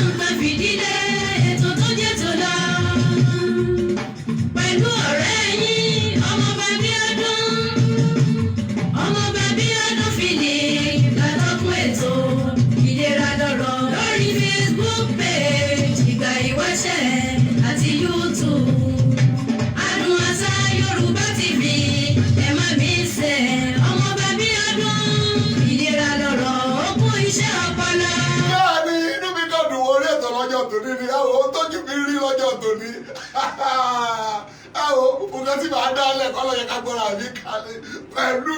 ń pẹ́ fìdílé ètò tó jẹ́ tó lọ. Pẹ̀lú ọ̀rẹ́ yín ọmọọba Abiodun. Ọmọọba Abiodun fìdí ìgbàlọ́kùn ètò ìlera lọ́rọ̀ lórí Facebook page ìgbà ìwáṣẹ̀ àti YouTube. Adùn àṣà Yorùbá TV ẹ má mi ṣe ọmọọba Abiodun ìlera lọ́rọ̀ òkú iṣẹ́ ọpọlọ. Bẹ́ẹ̀ni inú mi kàn dùn orí ètò lọ́jọ́ tòní ni àwọn tójú mi rí lọ́jọ́ tòní. Àwọn nǹkan tí màá dá lẹ́kọ́ lọ́yẹ ká gbọ́ra mi kalẹ̀ pẹ̀lú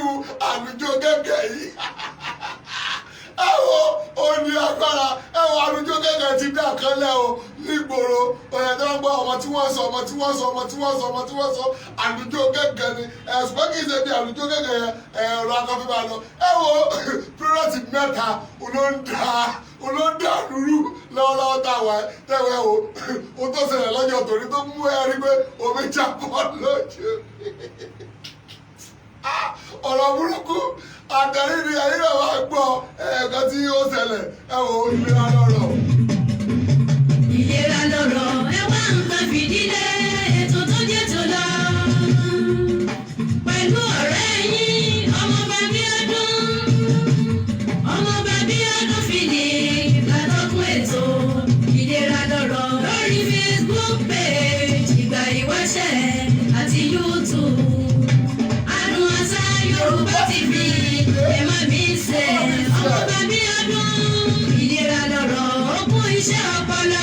àlùjọ gẹ́gẹ́ yìí. Àwọn òní agbára ẹ̀wọ̀n àlùjọ gẹ́gẹ́ ti dá kan lẹ́ o nígboro ọ̀yẹ̀ tó ń gbọ́ ọmọ tí wọ́n sọ àlùjọ gẹ́gẹ́ ni ẹ̀sùn kì í ṣe bí àlùjọ gẹ́gẹ́ yẹn ẹ̀rọ akọ́fẹ́ máa lọ. Ẹ̀wọ̀n pírọ́tì mẹ́ta olóńdà lúrú lọ́wọ́lọ́wọ́ tá a wà tẹ́wẹ́ o tó ṣẹlẹ̀ lọ́jọ́ torí tó mú ẹ rí pé omi jábọ́ lójú. Ọ̀rọ̀ burúkú àtẹ̀rí ni ẹ̀yìn náà wá gbọ́ ẹ̀ẹ̀kan tí ó ṣẹlẹ̀ ìlera lọ́rọ̀. Ìlera lọ́rọ̀ ẹ wá ń pẹ́ fìdílé ètò tó jẹ́ tó lọ. Pẹ̀lú ọ̀rẹ́ yín ọmọọba Abiodun. Ọmọọba Abiodun fìdí ìgbàlọ́kùn ètò ìlera lọ́rọ̀ lórí Facebook page ìgbà ìwáṣẹ̀ àti YouTube. Adùn àṣà Yorùbá TV ẹ má mi ṣe ọmọọba Abiodun ìlera lọ́rọ̀ òkú iṣẹ́ ọpọlọ.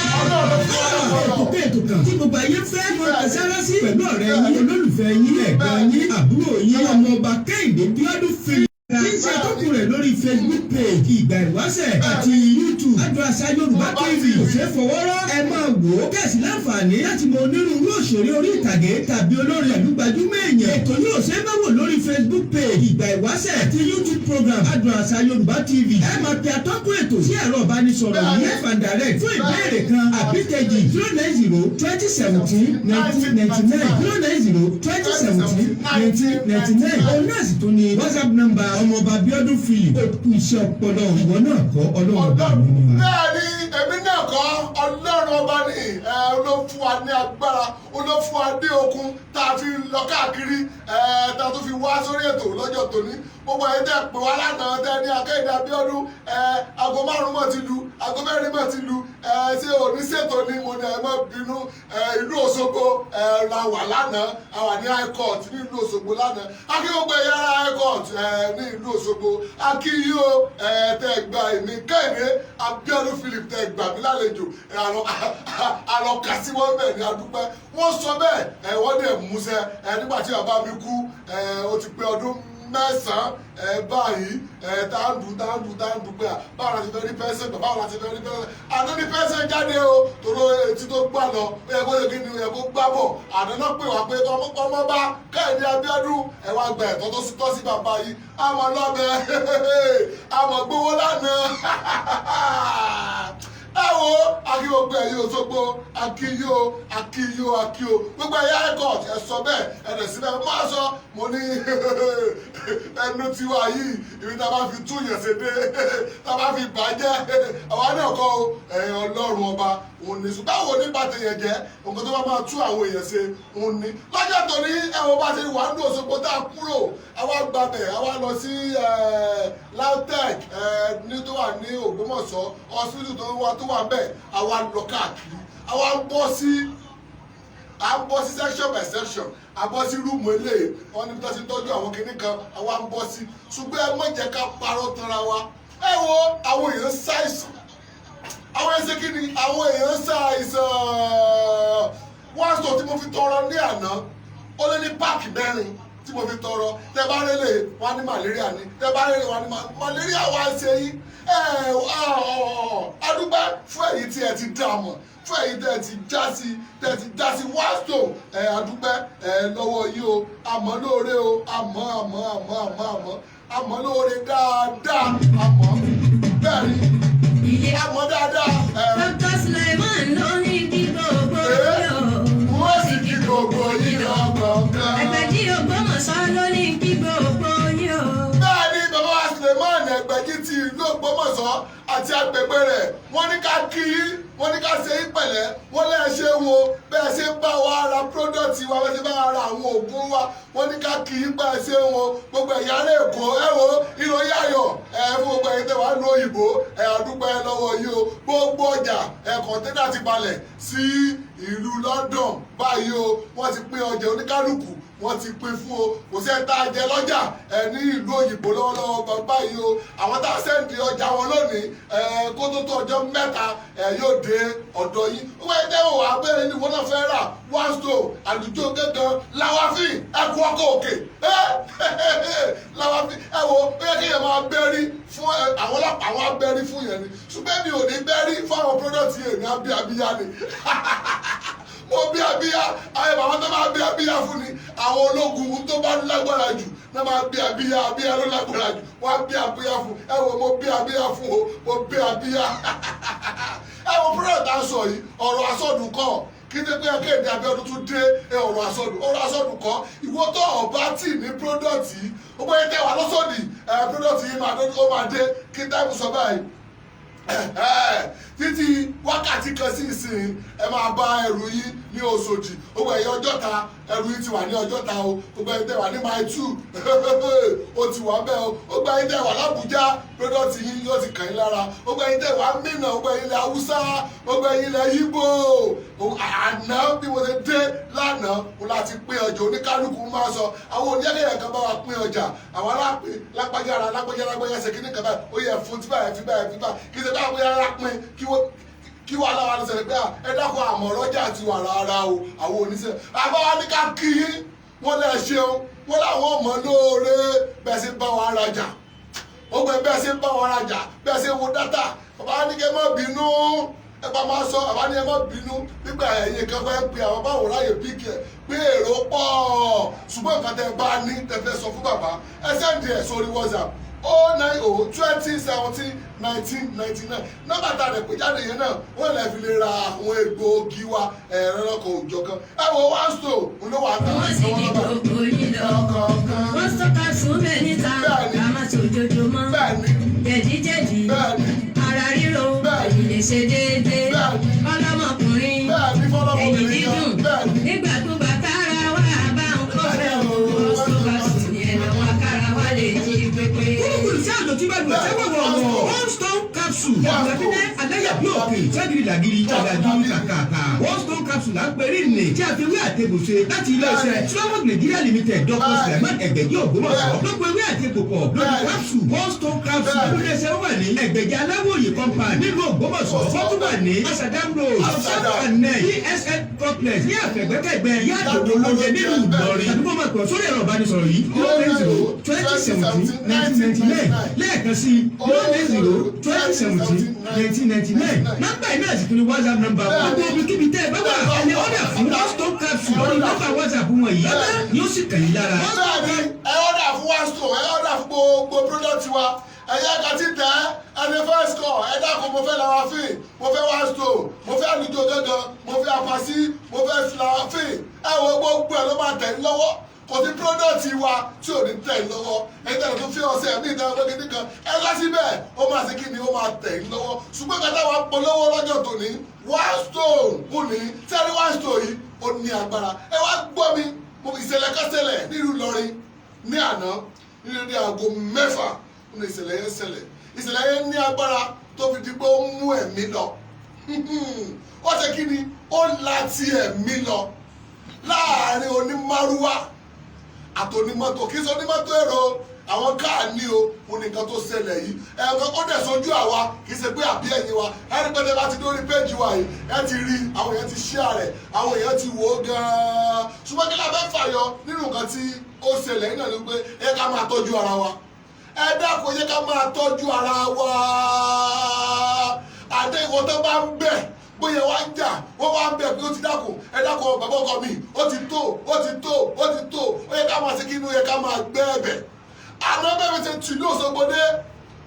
Ètò kan tí gbogbo ayé fẹ́ mọ àṣàrá sí pẹ̀lú ọ̀rẹ́ yín olólùfẹ́ yín ẹ̀gbọ́n yín àbúrò yín ọmọọba Kehinde Bíọ́dún fi ṣíṣe àtọ́kùn rẹ̀ lórí Facebook page ìgbà ìwáṣẹ̀ àti YouTube Adùn Àṣà Yorùbá TV kò ṣeé fọwọ́rọ́ ẹ máa wò ó kẹ̀sì láǹfààní láti mọ onírúurú òṣèré orí ìtàgé tàbí olórin ìlú gbajúmọ̀ èèyàn ètò yóò ṣe é máa wò lórí Facebook page ìgbà ìwáṣẹ̀ àti YouTube program Adùn Àṣà Yorùbá TV ẹ máa pe atọ́kùn ètò sí ẹ̀rọ ìbánisọ̀rọ̀ live and direct fún ìbéèrè kan àbí kejì 090-2017-1999 òun náà sì tún ní WhatsApp number ọmọọba Abiodun Philip òkú iṣẹ́ ọpọlọ ìwọ náà kọ́ ọlọ́run ọba mi ni. Bẹ́ẹ̀ni èmi náà kọ́ ọlọ́run ọba ni ló fún wa ní agbára ló fún wa ní okun tá a fi lọ káàkiri tá a tún fi wá sórí ètò lọ́jọ́ tòní gbogbo ẹ̀yìn tẹ́ pè wá lánàá tẹ́ ní Kehinde Abiodun aago 5 mọ̀ ti lu aago 4 mọ̀ ti lu ṣé oníṣètò ni mo ní ẹ má bínú ìlú Òṣogbo la wà lánàá a wà ní high court ní ìlú Òṣogbo lánàá akíwọ́gbé yàrá high court ní ìlú Òṣogbo akíyó tẹ́ gba èmi Kehinde Abiodun Philip tẹ́ gbà mí lálejò àlọ́kà sí wọ́n bẹ̀ ní adúpẹ́ wọ́n sọ bẹ́ẹ̀ wọ́n dẹ̀ múṣẹ́ nígbà tí bàbá mi kú ó ti pé ọdún 9 báyìí táǹdù pé báwo la ti fẹ́ rí pẹ́sẹ̀ báwo la ti fẹ́ rí pẹ́sẹ̀ àná ní pẹ́sẹ̀ jáde o tòró etí tó gbà lọ ó yẹ kó yẹ kí ni ó yẹ kó gbà bọ̀ àná náà pè wá pé ọmọọba Kehinde Abiodun ẹ wá gba ẹ̀tọ́ tó tọ́ sí bàbá yìí àmọ́ lọ́bẹ̀ àmọ́ gbowó lánàá wo akíwògbé ẹ̀yìn Òṣogbo akíyó gbogbo ẹ̀yà ẹ̀kọ́ ẹ̀ sọ bẹ́ẹ̀ ẹ̀rẹ̀ síbẹ̀ máa sọ mo ní ẹnu tiwa yìí ibi tá a bá fi tún yẹn ṣe dé tá a bá fi bàjẹ́ àwọn náà kọ́ ẹ̀yìn Ọlọ́run ọba òun ní ṣùgbọ́n àwọn oníbàtẹ̀ yẹn jẹ́ nǹkan tó bá máa tú àwọn èèyàn ṣe òun ní lọ́jọ́ tó ní ẹ̀wọ̀n bá ṣe wà ní Òṣogbo tá a kúrò àwa gbàbẹ̀ àwa lọ sí LAUTECH ní tó wà ní Ògbómọ̀ṣọ́ hospital tó wà bẹ́ẹ̀ àwa lọ káàkiri àwa ń bọ́ sí section by section a bọ́ sí rúùmù eléyìí wọn ní tó ti tọ́jú àwọn kinní kan àwa ń bọ́ sí ṣùgbọ́n ẹ má jẹ́ ká parọ́ tanra wa ẹ wo àwọn èèyàn ṣàìsàn àwọn ẹsẹ̀ kí ni àwọn èèyàn ṣàìsàn wọ́n sọ tí mo fi tọrọ ní àná ó lé ní páàkì mẹ́rin tí mo fi tọrọ tẹ bá rélé wọn ní malaria ni tẹ bá rélé wọn ní malaria wá ṣe yín adúgbò fún èyí tí ẹ ti dá mọ̀ fún èyí tẹ ti já sí wáṣọ adúgbò lọ́wọ́ yìí o àmọ́ lóore o àmọ́ lóore dáadáa àmọ́ bẹ́ẹ̀ ni àmọ́ dáadáa. Dr. Suleiman ló ní kí gbogbo yìí o. Wọ́n sì kí gbogbo yìí lọ́gbọ̀ngàn. Ẹgbẹ̀jì Ògbómọ̀ṣọ́ ló ní kí gbogbo yìí o. Bẹ́ẹ̀ ni bàbá wa Suleiman Ẹgbẹ̀jì ti ìlú Ògbómọ̀ṣọ́ àti agbègbè rẹ̀ wọ́n ní ká kí ká ṣe é pẹ̀lẹ́ wọ́n lẹ́ ṣe wo bẹ́ẹ̀ ṣe ń bá wa ra product wa bẹ́ẹ̀ ṣe bá wa ra àwọn oògùn wa wọ́n ní ká kì í pa ṣe wọn gbogbo ẹ̀yà ará Èkó ẹ wo ìròyìn ayọ̀ fún gbogbo ẹ̀yin tẹ́ wàá lo òyìnbó àdúpẹ́ lọ́wọ́ yìí o gbogbo ọjà kọ̀ńténà ti balẹ̀ sí ìlú London báyìí o wọ́n ti pín ọjà oníkálukú wọ́n ti pín fún o kò sí ẹ̀ta jẹ lọ́jà ní ìlú òyìnbó lọ́wọ́lọ́wọ́ báyìí o àwọn tá a sẹ́ǹdì ọjà wọn lónìí kó tó tó ọjọ́ mẹ́ta yóò dé ọ̀dọ̀ yín ó wáyé dẹ́wọ̀ wá bẹ́ẹ̀ ni wọ́n náà fẹ́ rà one stone àlùjọ gángan láwáfín ẹkú ọkọ̀ òkè láwáfín ẹ wo ó yẹ kí yẹn máa bẹ́rí fún àwọn ọlọ́pàá àwọn abẹ́rí fún yẹn ni ṣùgbọ́n mi ò ní bẹ́rí fún àwọn product yẹn ní abíyá ni mo bí abíyá ayé bàbá tó máa bí abíyá fún ni àwọn ológun tó bá lágbára jù náà máa bí abíyá ló lágbára jù wọ́n á bí abíyá fún ẹ wo mo bí abíyá fún o mo bí abíyá ẹ wo product aṣọ yìí ọ̀rọ̀ asọ́dún kọ́ kí ní pé Kehinde Abiodun tún dé ọ̀rọ̀ asọ́dún kọ́ ìwọ tó ọba tì ní product yìí ó gbé tẹ́ wà lọ́sọ̀dì product yìí máa dé kí táìmù sọ báyìí títí wákàtí kan sí ìsìn ẹ máa bá ẹrù yín ní Òṣòdì gbogbo ẹ̀yìn Ọjọ́ta ẹrù yín ti wà ní Ọjọ́ta o gbogbo ẹ̀yìn tẹ́ wà ní Mile 2 ó ti wà bẹ́ẹ̀ o gbogbo ẹ̀yìn tẹ́ wà l'Ábùjá product yín yóò ti kàn yín lára gbogbo ẹ̀yìn tẹ́ wà Mínà gbogbo ẹ̀yìn ilẹ̀ Haúsá gbogbo ẹ̀yìn ilẹ̀ Ìgbò àná bí mo ṣe dé lánàá mo láti pín ọjà oníkálukú máa sọ àwọn oníyẹ́kẹ̀yẹ̀ kan bá wa pín ọjà àwọn alápín lágbájára ṣe kíní kan báyìí ó yẹ fún tí báyìí fi báyìí kí ṣe báyìí bóyá lápín kí wà láwa ní ṣẹlẹ̀ pé ẹ dákun àmọ́ ọlọ́jà àti wà rárá o àwọn oníṣẹ́ àbáwá ní ká kí yín wọ́n lẹ́ ṣeun wọ́n láwọn ọmọ lóore bẹ́ẹ̀ ṣe bá wa rajà ó gbẹ bẹ́ẹ̀ ṣe bá wa rajà bẹ́ẹ̀ ṣe wo dátà bàbá ní kẹ́ má bínú ẹ bá máa sọ bàbá ní ẹ má bínú nígbà ẹ̀yìn kan fẹ́ pe àwọn báwo ráyè píkì ẹ̀ pé èrò pọ̀ ṣùgbọ́n nǹkan tẹ́ bá ní tẹ́fẹ́ sọ fún bàbá ẹ sẹ́ǹdì ẹ̀ sórí WhatsApp 090-2017-1999 nọ́mbà tá a rẹ̀ pé jáde yẹn náà wọ́n lè fi lè ra àwọn egbòogi wa ẹ̀rọ ọkọ̀ òjò kan ẹ wo one stone ló wà á tà wọ́n sì ní gbogbo yín lọ wọ́n sọ́ka sún bẹ́ẹ̀ níta àmọ́ tó jojoojúmọ́ jẹ̀díjẹ̀dí ara ríro èyí lè ṣe déédéé ọlọ́mọkùnrin èyí dídùn nígbàkúgbà kára wà bá ń kọ́ fẹ́ o sọ́ka sún yẹn lọ́wọ́ kára wà lè jí pépé. kúrúkúrú sí àjò tí bá dùn ẹ̀sẹ̀ wọ̀wọ̀ one stone capsule ìgbàgbé aláyàbí òkè sẹ́gìrì làgìrì jàgàdì kàkàkà one stone capsule là ń pèrè nì tí a fi wí àtẹ̀gùn ṣe láti iléeṣẹ́ Sulawok Nigeria Limited Dr. Suleiman Ẹgbẹ̀jì Ògbómọ̀ṣọ́ ló pe wí àtẹ̀gùn pọ̀ lórí capsule one stone capsule iléeṣẹ́ wà ní Ẹgbẹ̀jì Aláwòye compound nílùú Ògbómọ̀ṣọ́ fọ́tún wà ní Asadam road Asadam PSN complex ní àfẹ̀gbẹ́kẹ̀gbẹ́ yàtọ̀ olóye nílùú Ìlọrin àdúgbò máa pọ̀ sórí ẹ̀rọ ìbánisọ̀rọ̀ yìí 090-2017-1999 lẹ́ẹ̀kan sí 090-2017-1999 nọ́mbà iná àti kiri WhatsApp nọ́mbà gbogbo ibikíbi tẹ́ ẹ bá wà ẹni ọ̀dà fún one stone capsule lórí nọ́mbà WhatsApp wọn yìí ni ó sì kàn yín lára. ẹ ọ̀dà fún one stone ẹ ọ̀dà fún gbogbo product wa ẹ̀yà kàtí tẹ́ ẹni first call ẹ dákun mo fẹ́ lawafin mo fẹ́ one stone mo fẹ́ àlùjọ gángan mo fẹ́ apasi mo fẹ́ lawafin ẹ wo gbogbo ẹ ló máa tẹ̀ ń lọ́wọ́ kò sí product wa tí ò ní tẹ̀ ń lọ́wọ́ ẹ̀jẹ̀ tó fi ọ̀sẹ̀ mí ìdáwọ́ pé kíní kan ẹ lọ síbẹ̀ ó máa ṣe kí ni ó máa tẹ̀ ń lọ́wọ́ ṣùgbọ́n kátà wa polówó lọ́jọ́ tòní one stone kù ní sẹ́rí one stone yìí ó ní agbára ẹ wá gbọ́ mi mo ìṣẹ̀lẹ̀ kásẹ̀lẹ̀ nílùú Ìlọrin ní àná nínú ní aago 6 ní ìṣẹ̀lẹ̀ yẹn ní agbára tó fi di pé ó mú ẹ̀mí lọ ó ṣe kí ni ó láti ẹ̀mí lọ láàrin onímárúwá àtònímọ́tò kí sọ onímọ́tò èrò àwọn káà ní o mo ní nǹkan tó ṣẹlẹ̀ yìí ẹ̀ẹ̀kan ó dẹ̀ sójú àwa kì í ṣe pé àbí ẹ̀yìn wa ẹni pẹ́ẹ́tẹ́ bá ti dórí péjì wa yìí ẹ ti rí àwọn èèyàn ti share rẹ̀ àwọn èèyàn ti wò ó gan-an ṣùgbọ́n kí la fẹ́ fàyọ nínú nǹkan tí ó ṣẹlẹ̀ yìí náà ni pé ẹ ká máa tọ́jú ara wa ẹ dákun yẹ ká máa tọ́jú ara wa àdé ìwọ tó bá ń bẹ̀ bóyá wá ń jà wọ́n wá ń bẹ̀ pé ó ti dákun ẹ dákun bàbá ọkọ mi ó ti tó ó yẹ ká máa ṣe kí inú yẹ ká máa gbẹ́ ẹ̀bẹ̀ àná bẹ́ẹ̀ ṣe tì ní Òṣogbodé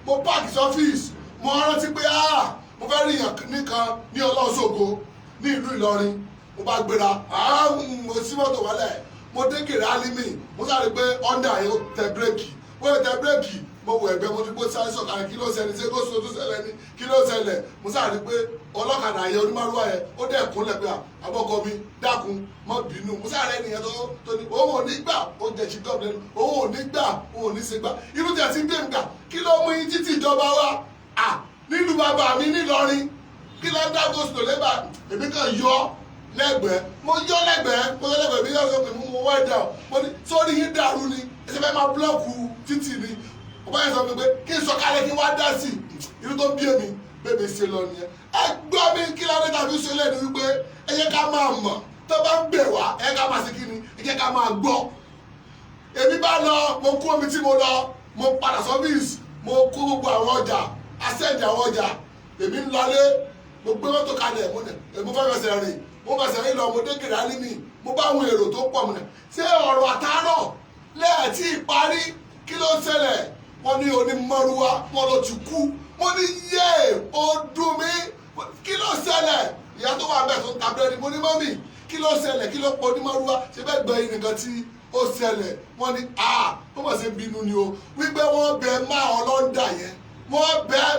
mo páàkì sọ́fíìsì mo rántí pé mo fẹ́ rí yàn nìkan ní Ọlọ́ṣogbo ní ìlú Ìlọrin mo bá gbéra mo sí mọ́tò wálẹ̀ mo dé kèrè álímì mo sáré pé ọ́ndà yẹn tẹ bírèkì wọ́n tẹ bírèkì mo wọ ẹgbẹ́ mo ti gbó sáré sọ̀kalẹ̀ kí ló ṣẹlẹ̀ ṣé kó so tó ṣẹlẹ̀ ni kí ló ṣẹlẹ̀ mo sáré pé ọlọ́kadà yẹn onímọ̀lúwà yẹn ó dẹ̀ kúnlẹ̀ pé àbọ̀kọ mi dákun má bínú mo sáré nìyẹn tó ní òun ò ní gbà ó jẹ ṣì gọ́ọ̀mù lẹ́nu òun ò ní gbà òun ò ní ṣe gbà irú tẹ̀ sí gbé mi gbà kí ló mú yín títí ìjọba wa nílùú bàbá mi nílọrin kí ló ń dá gòsìtò lébà èmi kàn yọ lẹ́gbẹ̀ẹ́ mo yọ lẹ́gbẹ̀ẹ́ mi yọ lẹ́gbẹ̀ẹ́ mo wá ẹ̀dá mo ní sórí yín dàrú ni ẹsẹ̀ fẹ́ máa búlọ́ọ̀kù títì ni ọba yẹn sọ pé kí n sọ kálẹ̀ kí n wá dá sí irú tó bí èmi bébè ṣe lọ nìyẹn ẹ gbọ́ mi kí lóde tàbí ṣe lẹ́nu wípé ẹ jẹ́ ká máa mọ̀ tó bá ń bẹ̀ wá ẹ ká máa ṣe kí ni ẹ jẹ́ ká máa gbọ́ èmi bá lọ mo kó omi tí mo lọ mo padà sọ́fíìsì mo kó gbogbo àwọn ọjà asẹ́ẹ̀dì àwọn ọjà èmi ń lọlé mo gbé mọ́tò kalẹ̀ mo fẹ́ fẹsẹ̀ rìn mo fẹsẹ̀ rìn lọ mo dé gèrè alímì mo bá àwọn èrò tó pọ̀ mọ́ ṣé ọ̀rọ̀ àtàárọ̀ lẹ́ẹ̀tì ìparí kí ló ń ṣẹlẹ̀ wọ́n ní onímọ̀rúwá wọn ló ti kú mo ní yé ó dùn mí kí ló ṣẹlẹ̀ ìyá tó wà bẹ́ẹ̀ tó ń ta búrẹ́dì mo ní mọ́mì kí ló ṣẹlẹ̀ kí ló pọ̀ onímọ̀rúwá ṣe fẹ́ gbọ́ yín nìkan tí ó ṣẹlẹ̀ wọ́n ní wọ́n mọ̀ sí bínú ni o wípé wọ́n bẹ máa ọlọ́ńdà yẹn wọ́n bẹ́ẹ̀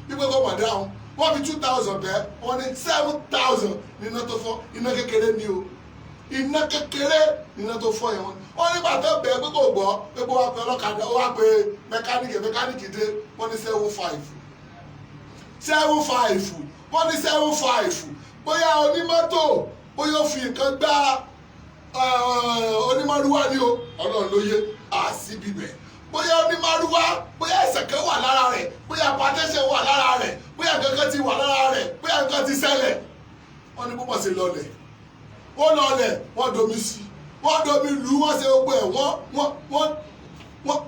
wípé kó mọ̀ dáhùn wọ́n fi 2,000 bẹ́ẹ̀ wọ́n ní 7,000 níná tó fọ́ iná kékeré ni o iná kékeré níná tó fọ́ yẹn wọ́n ní bàtà bẹ́ẹ̀ pé kò gbọ́ pé kó wá pé ọlọ́kadà ó wá pé mẹkáníìkì dé wọ́n ní 7,500 wọ́n ní 7,500 bóyá onímọ́tò bóyá ó fi nǹkan gbá onímọ̀rúwá ni o ọlọ́run ló yé àṣìbìbẹ̀ bóyá onímọ̀rúwá bóyá ẹ̀sẹ̀ kan wà lára rẹ̀ bóyá pàtẹ́sẹ̀ wà lára rẹ̀ bóyá kankan ti wà lára rẹ̀ bóyá nǹkan ti ṣẹlẹ̀ wọ́n ní bó ṣe lọlẹ̀ wọ́n lọlẹ̀ wọ́n domi sí wọ́n domi lù wọ́n ṣe gbogbo ẹ̀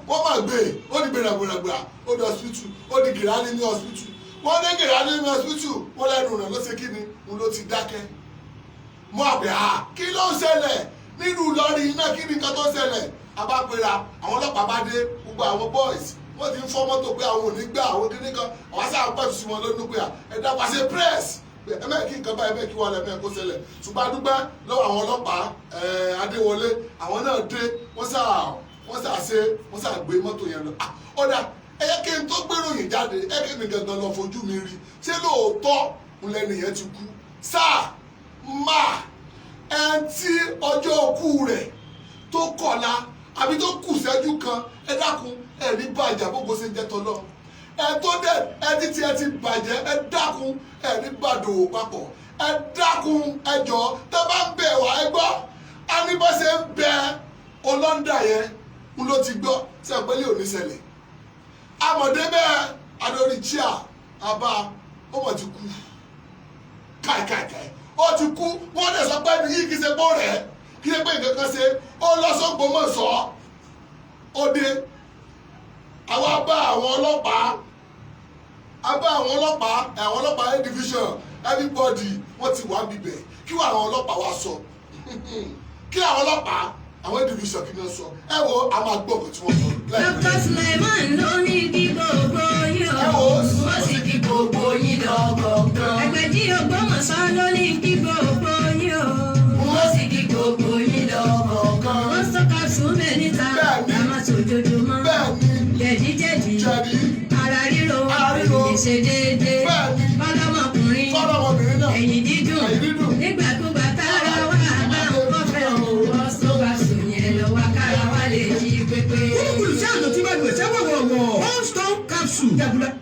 wọ́n máa gbé ó di gbèràgbèràgbèrà ó di hospital ó di gèrálí ní hospital wọ́n dé gèrálí ní hospital wọ́n lẹ́nu rẹ̀ ló ṣe kí ni òun ló ti dákẹ́ mọ́ àgbẹ̀ kí ló ń ṣẹlẹ̀ nínú Ìlọrin iná kí ni nǹkan tó ṣẹlẹ̀ abápera àwọn ọlọ́pàá bá dé gbogbo àwọn boys wọ́n ti ń fọ́ mọ́tò pé àwọn ò ní gbà àwọn kíní kan àwọn sáà pẹ̀tù sí wọn lónìí pé ẹ̀dá pàṣẹ press ẹ̀mẹ́kì nǹkan báyìí ẹ̀mẹ́kì wà lẹ́mẹ́ kó ṣẹlẹ̀ ṣùgbọ́n adúgbẹ́ lọ́wọ́ àwọn ọlọ́pàá Adéwọlé àwọn náà dé wọ́n sà gbé mọ́tò yẹn lọ ọ̀dà ẹ̀yẹ́ kí n tó gbéròyìn jáde ẹ̀kí mi gangan lọ fojú mi rí ṣé lóòótọ́ ńlẹ́ni yẹn ti kú sáà máa ẹn tí ọjọ́ òkú rẹ̀ tó kọ̀la àbí tó kù sẹ́jú kan ẹ dákun ẹ ní bàjẹ́ gbogbo ṣe jẹ́ tọ́lọ́ ẹ tó dẹ̀ ẹ ti tiẹ̀ ti bàjẹ́ ẹ dákun ẹ ní gbàdòwò papọ̀ ẹ dákun ẹ jọ tẹ́ bá ń bẹ̀ wá ẹ gbọ́ a ní bá ṣe ń bẹ ọlọ́ńdà yẹn ń ló ti gbọ́ tí àpẹẹlẹ ò ní ṣẹlẹ̀ amọ̀dé bẹ́ẹ̀ adórí chia àbá ó mọ̀ ti kú káìkáìkáì ó ti kú wọ́n dẹ̀ sọ pé yìí kì í ṣe pọ́ rẹ̀ kì í ṣe pé nǹkan kan ṣe ó lọ s'Ógbómọ̀ṣọ́ ó dé àwa bá àwọn ọlọ́pàá A division everybody wọ́n ti wá bíbẹ̀ kí wọ́n àwọn ọlọ́pàá wá sọ kí àwọn ọlọ́pàá àwọn A division kí ni wọ́n sọ ẹ wo a máa gbọ́ ọ̀gọ̀ tí wọ́n sọ. Dr. Suleiman ló ní kí gbogbo yín o wọ́n sì kí gbogbo yín lọ́gọ̀ọ̀kan. Ẹgbẹ̀jì Ògbómọ̀ṣọ́ ló ní kí gbogbo yín o wọ́n sì kí gbogbo yín lọ́gọ̀ọ̀kan. Wọ́n sọ́ka súnmẹ́ níta àmọ́ sòjojúmọ́ jẹ̀díjẹ̀dí ara ríro ìṣe déédéé fọlọ́mọkùnrin ẹ̀yìn dídùn nígbàkúgbà tára wà báwọn kọfẹ́ òwò sọ́ka sùn yẹn lọ́wọ́ kára wà lè jí pépé. kúrúkúrú sí àná tí wọ́n lè ṣẹ́ wọ̀wọ̀wọ̀ one stone capsule.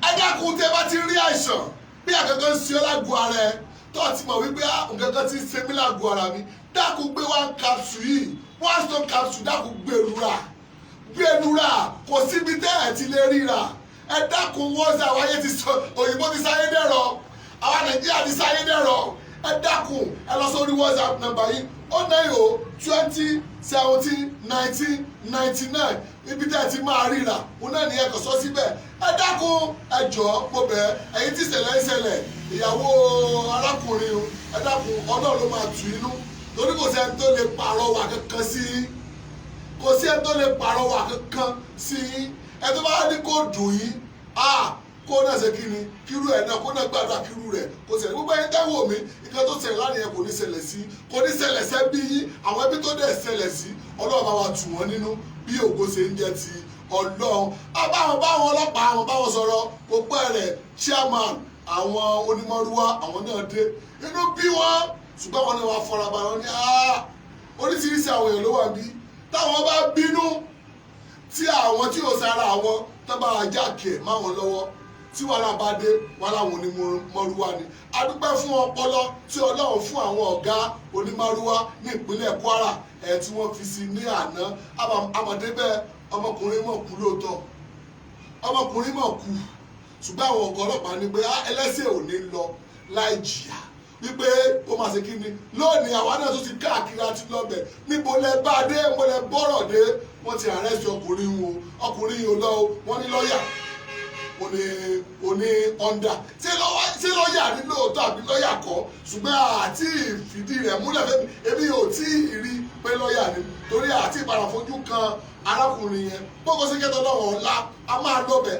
ẹ dákun tẹ́ bá ti rí àìsàn bí àkankan sí ọ lágbo ara ẹ tó ti mọ̀ wípé nǹkan ti ṣe mí lágbo ara mi dákun gbé one capsule yìí one stone capsule dákun gbèrúra kò síbi tẹ́ ẹ̀ ti lè ríra ẹ dákun wọ́n ṣe àwọn ayé ti sọ òyìnbó ti sáyé dẹ̀rọ̀ àwọn Nàìjíríà ti sáyé dẹ̀rọ̀ ẹ dákun ẹ lọ sórí WhatsApp nọ́mbà yìí 09020171999 ibi tẹ́ ẹ ti máa ríra òun náà ní ẹ kàn sọ síbẹ̀ ẹ dákun ẹ jọ̀ọ́ mo bẹ̀ ẹ̀yin tí ìṣẹ̀lẹ̀ ń ṣẹlẹ̀ ìyàwó arákùnrin ẹ dákun Ọlọ́run ló máa tù inú torí kò sẹ́ni tó lè pàrọwà kankan sí i kò sí ẹni tó lè pàrọwà kankan sí i ẹ tó bá ní kó dùn yín kó náà ṣe kí ni kírú ẹ̀ náà kó náà gbàdúrà kírú rẹ̀ kó ṣẹlẹ̀ gbogbo ẹni tẹ́ wò mí nǹkan tó ṣẹlẹ̀ láàrin yẹn kò ní ṣẹlẹ̀ sí kò ní ṣẹlẹ̀ sẹ́bí yín àwọn ẹbí tó dẹ̀ ṣẹlẹ̀ sí Ọlọ́run bá wa tù wọ́n nínú bí ògo ṣe ń jẹ́ ti Ọlọ́run. báwọn ọlọ́pàá àwọn báwọn sọ̀rọ̀ kò pẹ́ rẹ̀ chairman àwọn onímọ̀rúwá àwọn náà dé inú bí wọ́n ṣùgbọ́n wọn ni wọ́n fọra balẹ̀ wọn ní oríṣiríṣi àwọn èèyàn ló wà bí táwọn bá bínú tí àwọn tí ò sára àwọn tó bá jákè máwọn lọ́wọ́ tí wàhálà bá dé wọn láwọn onímọ̀rúwá ni a dúpẹ́ fún ọpọlọ tí Ọlọ́run fún àwọn ọ̀gá onímọ̀rúwá ní ìpínlẹ̀ Kwara tí wọ́n fi sí ní àná àmọ̀débẹ̀ ọmọkùnrin mọ̀ kú lóòótọ́ ọmọkùnrin mọ̀ kú ṣùgbọ́n àwọn ọ̀gá ọlọ́pàá ní pé ẹlẹ́sẹ̀ ò ní lọ láì jìyà wípé ó máa ṣe kí ni lónìí àwa náà tó ti káàkiri àti lọ́bẹ̀ níbo lẹ bá dé níbo lẹ bọ́rọ̀ dé wọ́n ti àrẹ́sì ọkùnrin yìí ò lọ wọ́n ní lọ́ọ̀yà òní ọ̀ndà ṣé lọ́ọ̀yà ní lóòótọ́ àbí lọ́ọ̀yà kọ́ ṣùgbọ́n àti ìfìdí rẹ̀ múlẹ̀ fẹ́ èmi ò tí ì rí pé lọ́ọ̀yà ni torí àti ìbàràfojú kan arákùnrin yẹn gbogbo sí kẹtọ lọ́wọ́ ọ̀la a máa lọ́bẹ̀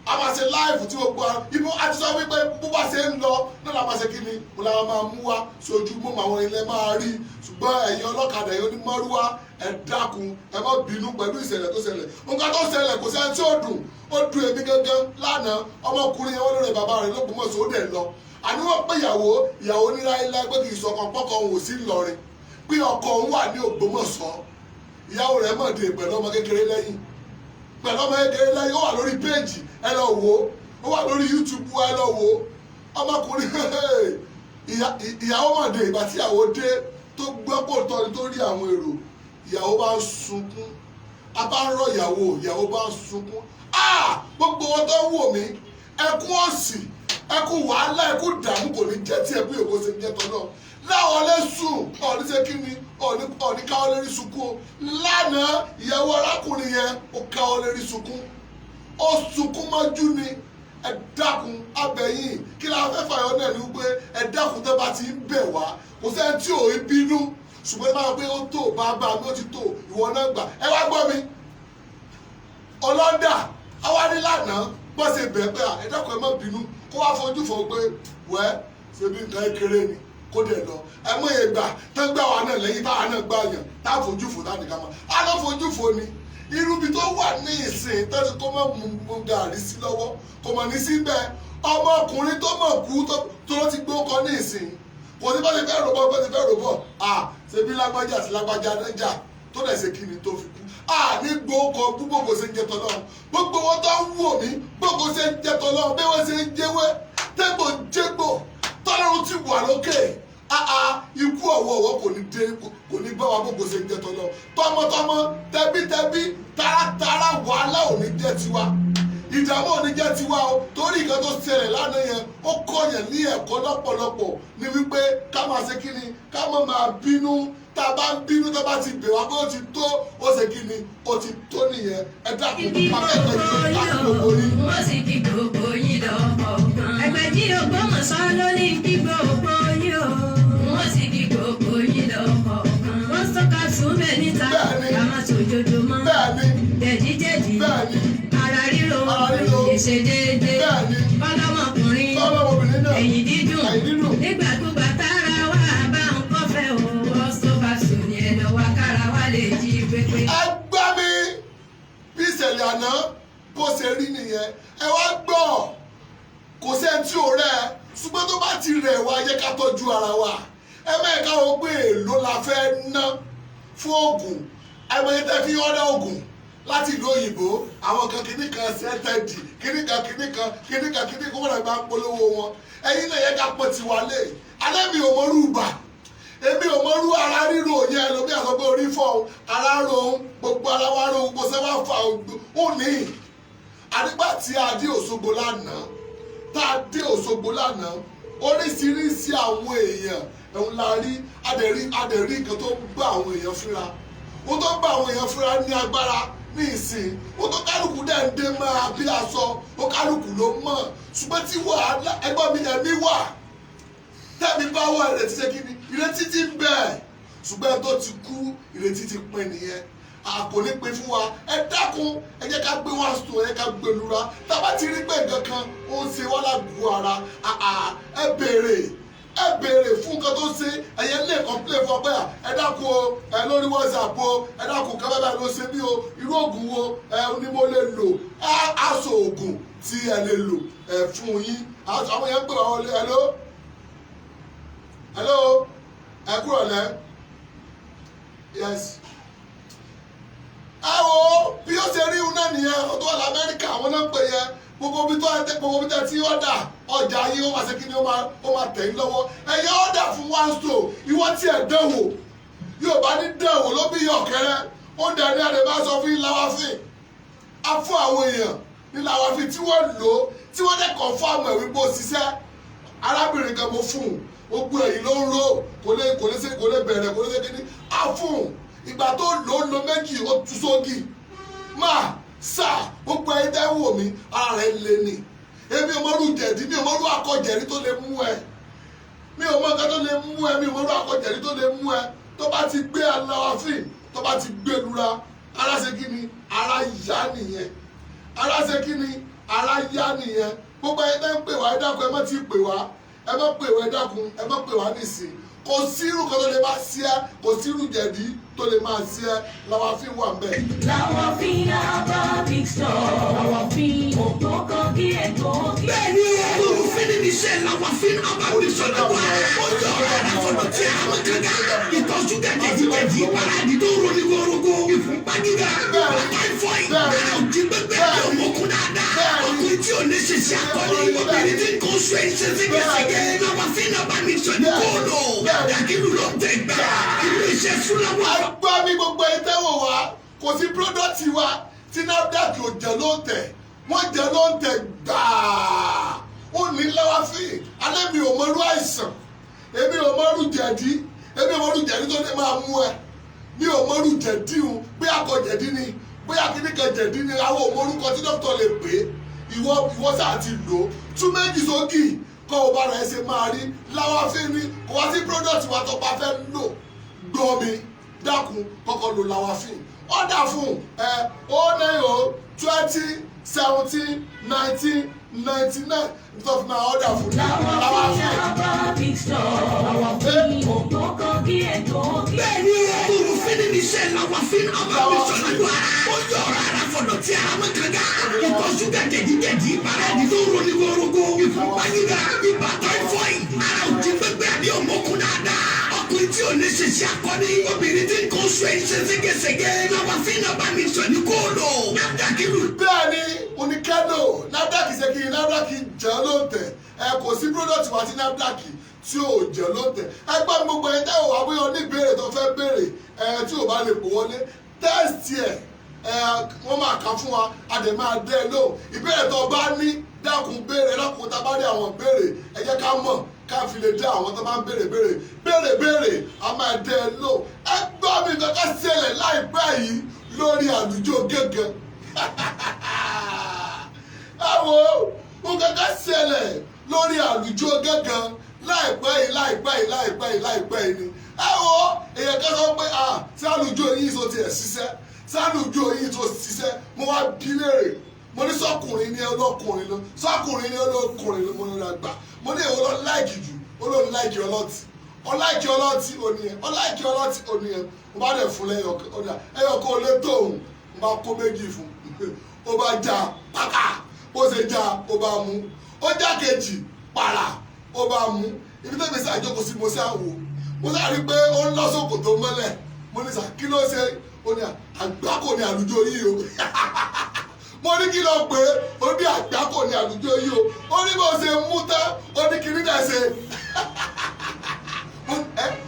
a máa ṣe láìfù tí gbogbo ibo àti sọ wípé bó bá ṣe ń lọ náà la máa ṣe kí ni mo la máa mú wá sójú mọ́ àwọn ilẹ̀ máa rí ṣùgbọ́n ẹ̀yin ọlọ́kadà yìí onímọ̀rúwá ẹ dákun ẹ má bínú pẹ̀lú ìṣẹ̀lẹ̀ tó ṣẹlẹ̀ nǹkan tó ṣẹlẹ̀ kò sẹ́ni tí ó dùn èmi gangan lánàá ọmọkùnrin yẹn wọ́n lórí bàbá rẹ̀ lÓgbómọ̀ṣọ́ ó dẹ̀ lọ àní wọ́n pé ìyàwó níláyíláí pé kì í sọkàn pọ́kàn òun ò sí Ìlọrin pé ọkọ òun wà ní Ògbómọ̀ṣọ́ ìyàwó rẹ̀ mọ̀ dé pẹ̀lú ọmọ kékeré lẹ́yìn ó wà lórí péèjì ẹ lọ wò ó wà lórí YouTube ẹ lọ wò ó ọmọkùnrin ìyàwó mọ̀ dé ìgbà tí ìyàwó dé tó gbọ́ pò tọ́ni tó rí àwọn èrò ìyàwó bá ń sunkún a bá ń rọ ìyàwó bá ń sunkún gbogbo wọn tó ń wò mí ẹkún òsì ẹkún wàhálà ẹkún dààmú kò ní jẹ́ tí ẹkún èkó ṣe ń jẹ́ tọ́lọ́ láwọn lẹ́sùn ọ̀ní ṣe kí ni ọ̀ní káwọ́ lérí sunkún lánàá ìyàwó arákùnrin yẹn ó káwọ́ lérí sunkún ó sunkún mọ́jú ni ẹ dákun abẹ́yìn kí la fẹ́ fàyọ náà ní wípé ẹ dákun tẹ́ bá ti ń bẹ̀ wá kò sẹ́ni tí ò ń bínú ṣùgbọ́n ẹ máa pé ó tó bàbá mi ó ti tó ìwọ náà gbà ẹ wá gbọ́ mi ọlọ́dà awárí lánàá bọ́ ṣe bẹ̀ pé ẹ dákun ẹ má bínú kó wá fojú fò pé wẹ́ ṣe bí nǹkan kéré ni kó dẹ̀ lọ ẹ mọ̀ yẹn gbà tán gbà wá náà lẹ́yìn táwa náà gbà yàn tá fojú fò láti ká mọ́ á lọ́ fojú fò ni irúbi tó wà ní ìsìn tẹ́sí kó má mú gàrí sí lọ́wọ́ kò mọ̀ ní síbẹ̀ ọmọkùnrin tó mọ̀ kú tó ti gbé ọkọ ní ìsìn kò ní bá ti fẹ́ ròbọ̀ ṣebí lágbájá àti lágbájá nájà tó dẹ̀ ṣe kí ni tó fi kú ní gbóòkọ gbogbo ṣe ń jẹ tọ́lọ́ gbogbo wọn tó ń wò mí gbogbo ṣe ń jẹ tọ́lọ́ bí wọ́n ṣe ń jẹ́wé tẹ́gbò ń jégbò tọ́lọ́run ti wà lókè ikú ọ̀wọ̀ọ̀wọ̀ kò ní bá wa gbogbo ṣe ń jẹ tọ́lọ́ tọmọtọmọ tẹbítẹbí taratara wàhálà ò ní jẹ́ tiwa ìdààmú ò ní jẹ́ tiwa o torí nǹkan tó ṣẹlẹ̀ lánàá yẹn ó kọ̀yàn ní ẹ̀kọ́ lọ́pọ̀lọpọ̀ ní wípé ká máa ṣe kí ni ká má máa bínú tá a bá ń bínú tá a bá ti bẹ̀ wá pé ó ti tó ó ṣe kí ni ó ti tó nìyẹn ẹ dákun abẹ́ẹ̀kọ́ yìí láti gbogbo yín. wọ́n sì kí gbogbo yín lọ́kọ̀ kan. ẹgbẹ̀jì Ògbómọ̀ṣọ́ ló ní kí gbogbo yín o. wọ́n sì kí gbogbo yín lọ́kọ̀ kan. wọ́n sọ́ka súnmẹ̀ níta ká má ṣòjòjò mọ́. jẹ̀díjẹ̀dí ara ríro ìṣe déédéé ọlọ́mọkùnrin ẹ̀yìn dídùn nígbàkúgbà tára wà bá ń kọ́fẹ́ o wọ́n sọ́ka sùn ní ẹ̀dọ̀ wa kára wá lè jí pépé. ẹ gbá mi bí ìṣẹ̀lẹ̀ àná bó ṣe rí nìyẹn ẹ wá gbọ́ kò sẹ́ni tí ò rẹ̀ ṣùgbọ́n tó bá ti rẹ̀ wá yẹ ká tọ́jú ara wa ẹ mẹ́ẹ̀ká o pé èlò la fẹ́ ná fún oògùn ẹ mọ̀ yẹn tẹ́ fi ọ̀rẹ́ oògùn láti ìlú òyìnbó àwọn kan kìíní kan ṣẹ́tẹ̀dì kìíní kan kó wọ́n bá ń polówó wọn ẹ̀yin náà yẹ ká pọ̀ tiwa lé alẹ́ mi ò mọ̀rú ìgbà èmi ò mọ̀rú ara ríro yẹn lómi àsọgbé orí fọ́ ara rohun gbogbo ara wa rohun gbogbo sẹ́wà fà ó ní àdìgbà tí a dé Òṣogbo lánàá oríṣiríṣi àwọn èèyàn ẹ̀hún la rí adẹ̀rí nǹkan tó ń bá àwọn èèyàn fúnra ó tó ń bá àwọn èèyàn fúnra ní agbára ní ìsìn ó tó kálukú dẹ̀ ń dé máa bí aṣọ ó kálukú ló mọ̀ ṣùgbọ́n tí wàhálà ẹgbọ́n mi ẹ̀mí wà tẹ́mi bá wà ìrètí ṣe kí ni ìrètí ti ń bẹ ṣùgbọ́n tó ti kú ìrètí ti pin nìyẹn kò ní pin fún wa ẹ dákun ẹ jẹ́ ká gbé wá sùn ẹ ká gbé lura tá a bá ti rí pé nǹkan kan ó ń ṣe wá lágbo ara ẹ béèrè ẹ béèrè fún nǹkan tó ṣe ẹ̀yẹ lè complain fún ọgbẹ́ ẹ dákun o lórí WhatsApp o ẹ dákun kábàbà ló ṣe bí o irú oògùn wo ni mo lè lò aṣọ oògùn tí ẹ lè lò fún yín àwọn yẹn ń pè wá wọlé hello ẹ kúrò lẹ́ yes ẹ wo bí ó ṣe rí iná nìyẹn ọdún wà lamẹ́ríkà àwọn náà ń pè yẹn gbogbo bí tẹ́ tí ọ̀dà ọjà yìí ó máa ṣe kí ni ó máa tẹ̀ yín lọ́wọ́ ẹ̀yẹ ọ̀dà fún one store ìwọ tí ẹ̀ dẹ̀wò yóò bá ní dẹ̀wò ló bí yọ̀kẹ́rẹ́ ó dẹ̀ ní àdè bá sọ fún Láwáfín á fún àwọn èèyàn ní Láwáfín tí wọ́n lò ó tí wọ́n dẹ̀ confirm ẹ̀ wípé ó ṣiṣẹ́ arábìnrin kan mo fún un ó gbé ẹ̀yìn ló ń ro kò lè bẹ̀rẹ̀ kò lè ṣe kí ni á fún un ìgbà tó lò ó lo méjì ó tú sógì máa sá gbogbo ẹ̀yin tẹ́ wò mí ara rẹ̀ lé ní èmi ò mọ̀rú jẹ̀dí mi ò mọ̀rú akọ̀jẹ̀rí tó lè mú ẹ mi ò mọ̀ nǹkan tó lè mú ẹ mi ò mọ̀rú akọ̀jẹ̀rí tó lè mú ẹ tó bá ti gbé Láwáfín tó bá ti gbé lura ara ṣe kí ni ara yá nìyẹn ara ṣe kí ni ara yá nìyẹn gbogbo ẹ̀yin tẹ́ ń pè wá ẹ dákun ẹ má ti pè wá ẹ má pè wá ẹ dákun ẹ má pè wá nísìn kò sírù kan tó lè máa sí ẹ kò sírù jẹ̀dí tó lè máa sí ẹ Láwáfín wà mbẹ. Láwáfín àbá big store Láwáfín ògbókò kí ẹ tó kí. bẹ́ẹ̀ni olùfẹ́ ní iṣẹ́ Láwáfín àbá big store náà wà ó jọ ọ̀rọ̀ àfọ̀nà tí a mọ̀ kankan ìtọ̀ ṣúgà jẹ̀díjẹ̀dí paradì tó roni gbòòrògbò ìfúnpá gíga táífọ̀ì òjì gbẹgbẹ ọmọkùn dáadáa ọkùnrin tí ò ní ṣiṣẹ́ akọni obìnrin tí kò sọ èṣe ségesège Láwáfín àbá big store ní kóòlò dàkírù ló ń tẹ̀ gbà ilé iṣẹ́ súnláwọ̀. agbá mi gbogbo ẹ̀yin tẹ́ wò wá kò sí pírọ́dọ̀tì wa tí NAFDAC ò jẹ́ ló ń tẹ̀ wọ́n jẹ́ ló ń tẹ̀ gbàá ó ní Láwáfín alẹ́ mi ò mọ̀rú àìsàn èmi ò mọ̀rú jẹ̀dí èmi ò mọ̀rú jẹ̀dí tó lè máa mú ẹ mi ò mọ̀rú jẹ̀dí o bí akọ jẹ̀dí ni bóyá kíníkan jẹ̀dí ni àwọn òmorúkọ tí dókítà lè pè é ìwọ sáà ti lò ó tú méjì sókì kọ́ ọ bá rẹ̀ ṣe máa rí Láwáfín ni kò wá sí pírọ́dọ̀tì wa tó bá fẹ́ lò gbọ́ mi dákun kọ́kọ́ lo Láwáfín ọ̀dà fún 090-20-17-19-99 nítorí náà ọ̀dà fún Láwáfín àbá big store Láwáfín ògbókò kí ẹ tó kí. bẹ́ẹ̀ni olùfẹ́ ní iṣẹ́ Láwáfín àbá big store náà wà ó jọ ọ̀rọ̀ àfọ̀nà tí a mọ̀ kankan ìtọ̀ ṣúgà jẹ̀díjẹ̀dí paradì tó roni gbòòrògbò ìfúnpá gíga ibà táífọ̀ì ara òjì gbẹgbẹ àbí ọmọkùn dáadáa ọkùnrin tí ò ní ṣiṣẹ́ akọni obìnrin tí kò sọ èṣe ségesège Láwáfín àbá big store ní kóòlò NAFDAC ìlú. bẹ́ẹ̀ni oníkẹ́lò NAFDAC ṣe kí NAFDAC jẹ́ ló ń tẹ̀ kò sí pírọ́dọ̀tì wa tí NAFDAC tí ò jẹ́ ló ń tẹ̀ ẹgbẹ́ gbogbo ẹ̀ tẹ́ ò wá bóyá oníbèrè tó fẹ́ béèrè tí ò bá lè pò wọlé tẹ́sítì wọ́n máa kà fún wa a dẹ̀ máa dẹ́ ẹ lóhùn ìbéèrè tó bá ní dákun béèrè dákun tá a bá rí àwọn béèrè ẹ jẹ́ ká mọ̀ ká fi lè dé àwọn tó máa ń béèrè a máa dẹ́ ẹ lóhùn ẹ gbọ́ mi kankan ṣẹlẹ̀ láìpẹ́ yìí lórí àlùjọ gẹ́gẹ́ àwọn kankan ṣẹlẹ̀ lórí àlùjọ gẹ́gẹ́ láìpẹ́ yìí ni èèyàn kan sọ pé sí àlùjọ yìí tó tiẹ̀ ṣiṣẹ́ sálùjọ yìí tó ṣiṣẹ́ mo wá bí léèrè mo ní sọkùnrin ní ọlọ́kùnrin lọ sọkùnrin ní ọlọ́kùnrin lọ mo ní ọgbà mo ní èwo lọ láìkì jù ó lọ láìkì ọlọ́tì ọláìkì ọlọ́tì ònìyẹn mo bá dẹ̀ fún lẹ́yọ̀kọ́ ẹyọ̀kọ́ olé tóun mo bá kó méjì fún ó bá já pàkà bó ṣe já ó bá mú ó já kejì pàrà ó bá mú ibi tẹ́mi sàjókòó sí mo ṣàwò mo ṣàrí pé ó ń lọ sókò tó mọ́lẹ̀ mo ní sà kí ló ṣe ó ní àgbákò ní àlùjọ yìí o mo ní kí ló pé ó ní àgbákò ní àlùjọ yìí o ó ní bó ṣe mú tán ó ní kiri náà ṣe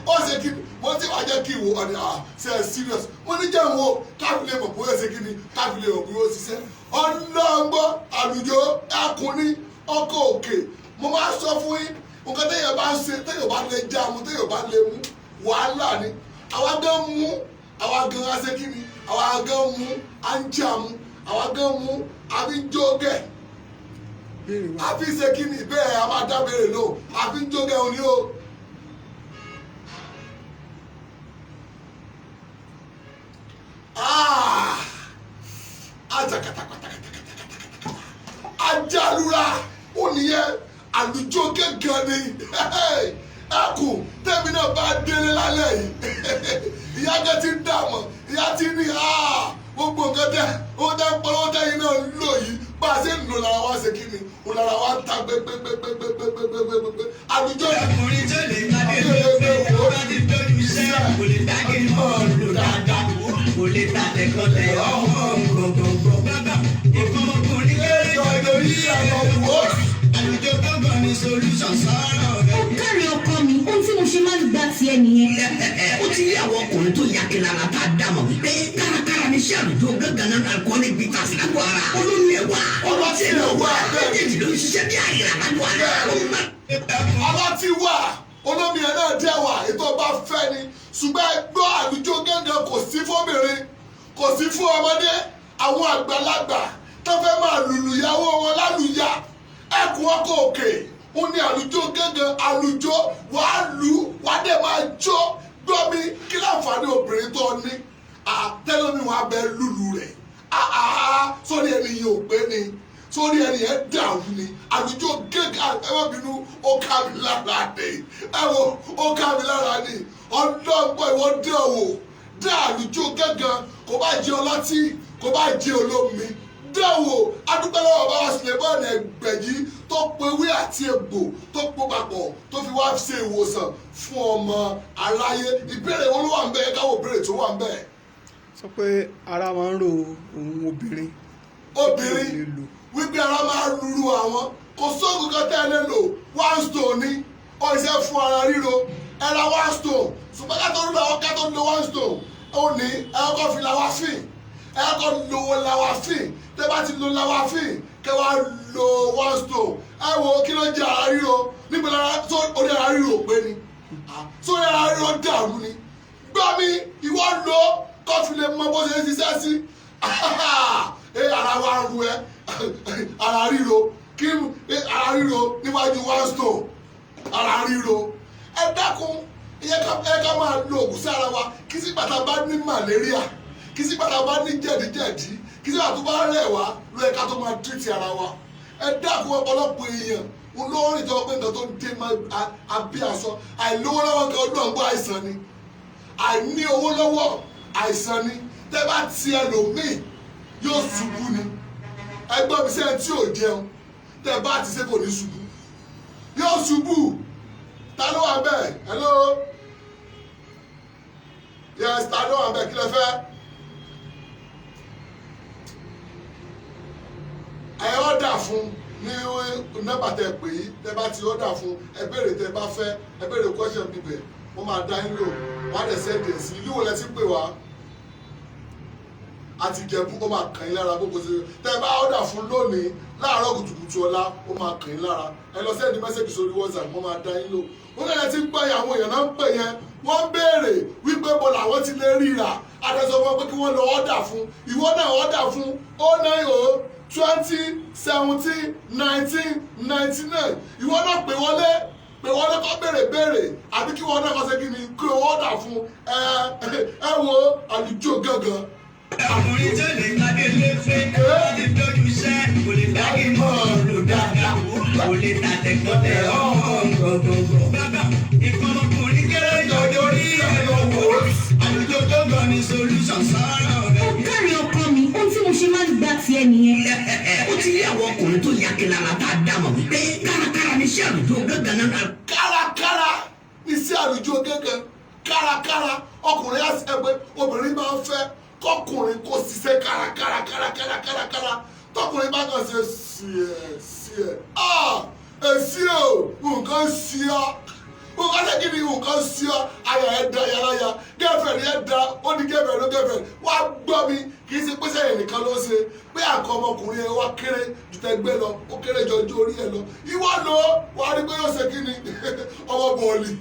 ó ṣe kí mo ti wá jẹ́ kí ìwò ọ̀nà ṣe ẹ̀ serious mo ní jẹ́ wo káfílẹ̀ mọ̀ bóyá ṣe kí ni káfílẹ̀ mọ̀ bóyá ó ṣiṣẹ́ ọlọ́ngbọ́ àlùjọ ẹkùnrin ọkọ̀ òkè mo máa sọ fún yín nǹkan téèyàn bá ń ṣe téèyàn bá lè já mu téèyàn bá lè mú wàhálà ni àwa gan mú àwa gan aṣekíni àwa gan mú anjamu àwa gan mú àbí jógẹ àbí ṣekíni bẹ́ẹ̀ a máa dábẹ̀rẹ̀ lò àbí jógẹ òní o. ajalura ó nìyẹn àlùjọ gẹ́gẹ́ ni ẹkùn tẹ́mi náà bá délé lálẹ́ yìí ìyá jẹ́ ti ń dààmú ìyá ti ní gbogbo nǹkan tẹ́ ó tẹ́ ń polówó tẹ́yìn náà ń lò yìí bá a ṣe ń lò lára wá ṣe kí ni òun lára wá ń ta gbẹgbẹgbẹgbẹgbẹgbẹgbẹ àlùjọ ọkùnrin tó lè gbàdé lóṣù tó bá ti tọ́jú iṣẹ́ kò lè dágé bọ́ọ̀lù dáadáa kò lè ta tẹ̀kọ̀tẹ̀ gbọ̀ngbọ̀ngbọ̀ bàbá ìfọmọkùnrin kéré jọjọ ní àwọn òwò àlùjọ gbọ̀ngàn ní solution sọ̀rọ̀ rẹ̀. ó kárí ọkọ mi ohun tí mo ṣe máa ń gbà tiẹ̀ nìyẹn. ó ti rí àwọn ọkùnrin tó yà kìlára tá a dá mọ̀ wípé kárakára ní iṣẹ́ àlùjọ gángan náà alcoholic bitters lágbo ara olómi ẹ̀wà ọlọ́tí ẹ̀rọ wà méjèèjì ló ń ṣiṣẹ́ bí àyèrè lágbo ara ọlọ́tí wà olómi ẹ̀ náà dẹ̀ wà ètò ọba fẹ́ ni ṣùgbọ́n ẹgbọ́ àlùjọ gángan kò sí fóbìnrin kò sí fún ọmọdé àwọn àgbàlagbà tó fẹ́ máa lùlù ìyàwó wọn lálùyà ẹkùn ọkọ̀ òkè ó ní àlùjọ gángan àlùjọ wàá lù wàá dẹ̀ máa jó gbọ́ mi kí láǹfààní obìnrin tó ní tẹ́lómi wàá bẹ lùlù rẹ̀ sórí ẹni yìí ò pé ni sórí ẹni yẹn dàrú ni àlùjọ gángan ẹ má bínú ó ká mi lára ni ẹ wo ó ká mi lára ni ọlọ́gbọ́n ìwọ dé òwò dé àlùjọ gángan kò bá jẹ ọlọ́tí kò bá jẹ olómi dẹ́wò adúpẹ́lọ́wọ́ bá wá sílẹ̀ bọ́ọ̀nù ẹgbẹ̀jì tó pe ewé àti egbò tó pọ̀ papọ̀ tó fi wá ṣe ìwòsàn fún ọmọ aráyé ìbéèrè wo ló wà ń bẹ káwọ́ ìbéèrè tó wà ń bẹ. sọ pé ara máa ń ro ohun obìnrin wípé ara máa ń ruru àwọn kò sóògùn kan tẹ́ ẹ lè lò one stone ní ọ̀sẹ̀ fún ara ríro ẹ̀ra one stone ṣùgbọ́n ká tó lo one stone ó ní ẹ̀kọ́ fi làwa fìn ẹ̀kọ́ lo làwàfín tẹ́ bá ti lo làwàfín kẹ́ wá lo one stone ẹ wo kí ló jẹ́ ara ríro níbo lára tó orí ara ríro pé ni sórí ara ríro dàrú ni gbọ́ mi ìwọ lo kọ́fì lè mọ bó ṣe ń ṣiṣẹ́ sí ara wa ru ẹ ara ríro kí ara ríro níwájú one stone ara ríro ẹ dákun ẹ ká máa lo òògùn sí ara wa kí sí bàtà bá ní malaria kí sí bàtà bá ní jẹ̀díjẹ̀dí kí sí bàtà bá rẹ̀ wá ló yẹ ká tó máa tírìtì ara wa ẹ dákun ọ̀pọ̀lọpọ̀ èèyàn olórin tó pé nǹkan tó ń dé abí aṣọ àìlówó lọ́wọ́ nǹkan ọdún ọ̀gbọ́n àìsàn ni àìní owó lọ́wọ́ àìsàn ni tẹ́ bá ti ẹlòmíì yóò ṣubú ni ẹgbọ́n mi sẹ́yìn tí ò jẹun tẹ́ bá ti ṣe kò ní ṣubú yóò ṣubú ta ló wà bẹ́ẹ̀ hello yes ta ló wà bẹ́ẹ̀ kí lẹ fẹ́. ẹ ọ́dà fún ní nọ́mbà tẹ pè é tẹ bá ti ọ́dà fún ẹ béèrè tẹ bá fẹ́ ẹ béèrè question bíbẹ̀ wọ́n máa dá yín lò wọ́n á dẹ̀ sẹ́ndì sí ìlú wo lẹ ti pè wá àti Ìjẹ̀bú ó máa kàn yín lára gbogbo ṣe tẹ bá ọ́dà fún lónìí láàárọ̀ kùtùkùtù ọ̀la ó máa kàn yín lára ẹ lọ sẹ́ndì mẹ́sẹ̀gì sórí WhatsApp wọ́n máa dá yín lò wọ́n lẹ́yìn tí ń pẹ́ yẹn àwọn èèyàn náà ń pè yẹn wọ́n ń béèrè wípé bọ́ làwọn ti lè ríra adẹ́sọ fún wọn pé kí wọ́n lọ ọ́dà fún ìwọ náà ọ́dà fún 09020171999 ìwọ náà pè wọlé kọ́ béèrè àbí kí wọ́n náà kọ́ ṣe kí ni kí wọ́n ọ́dà fún ẹ wo àlùjọ gángan. ọkùnrin tó lè gbàdé lóṣù tó bá ti tọ́jú iṣẹ́ kò lè dágé bọ́ọ̀lù dáadáa kò lè ta tẹ̀kọ̀tẹ̀ gbọ̀ngbọ̀ngbọ̀ bàbá ìfọmọkùnrin kéré jọjọ ní ẹ̀rọ wò àlùjọ gbọ̀ngàn ní solution sọ̀rọ̀ rẹ̀. ó kárí ọkọ mi ohun tí mo ṣe máa ń gbà tiẹ̀ nìyẹn. ó ti rí àwọn ọkùnrin tó yà kìlára tá a dá mọ̀ wípé kárakára ní iṣẹ́ àlùjọ gángan náà. kárakára ní sí àlùjọ gángan kárakára ọkùnrin ẹgbẹ́ obìnrin máa ń fẹ́ kọkùnrin kò ṣiṣẹ́ kárakára tọkùnrin bá kàn ṣe sí ẹ èsì o nǹkan sí ọ nǹkan ṣe kí ni nǹkan sí ọ ayọ̀ ẹ̀ da yàráyà gẹ́fẹ̀rì ẹ̀ da ó ní gẹ́fẹ̀rì wá gbọ́ mi kì í ṣe pé sẹ́yìn nìkan ló ṣe pé àkọ́ ọmọkùnrin ẹ wá kéré ju tẹgbẹ́ lọ ó kéré jọjú orí ẹ lọ ìwọ lọ wá rí pé yóò ṣe kí ni ọmọ bọ̀ọ̀lì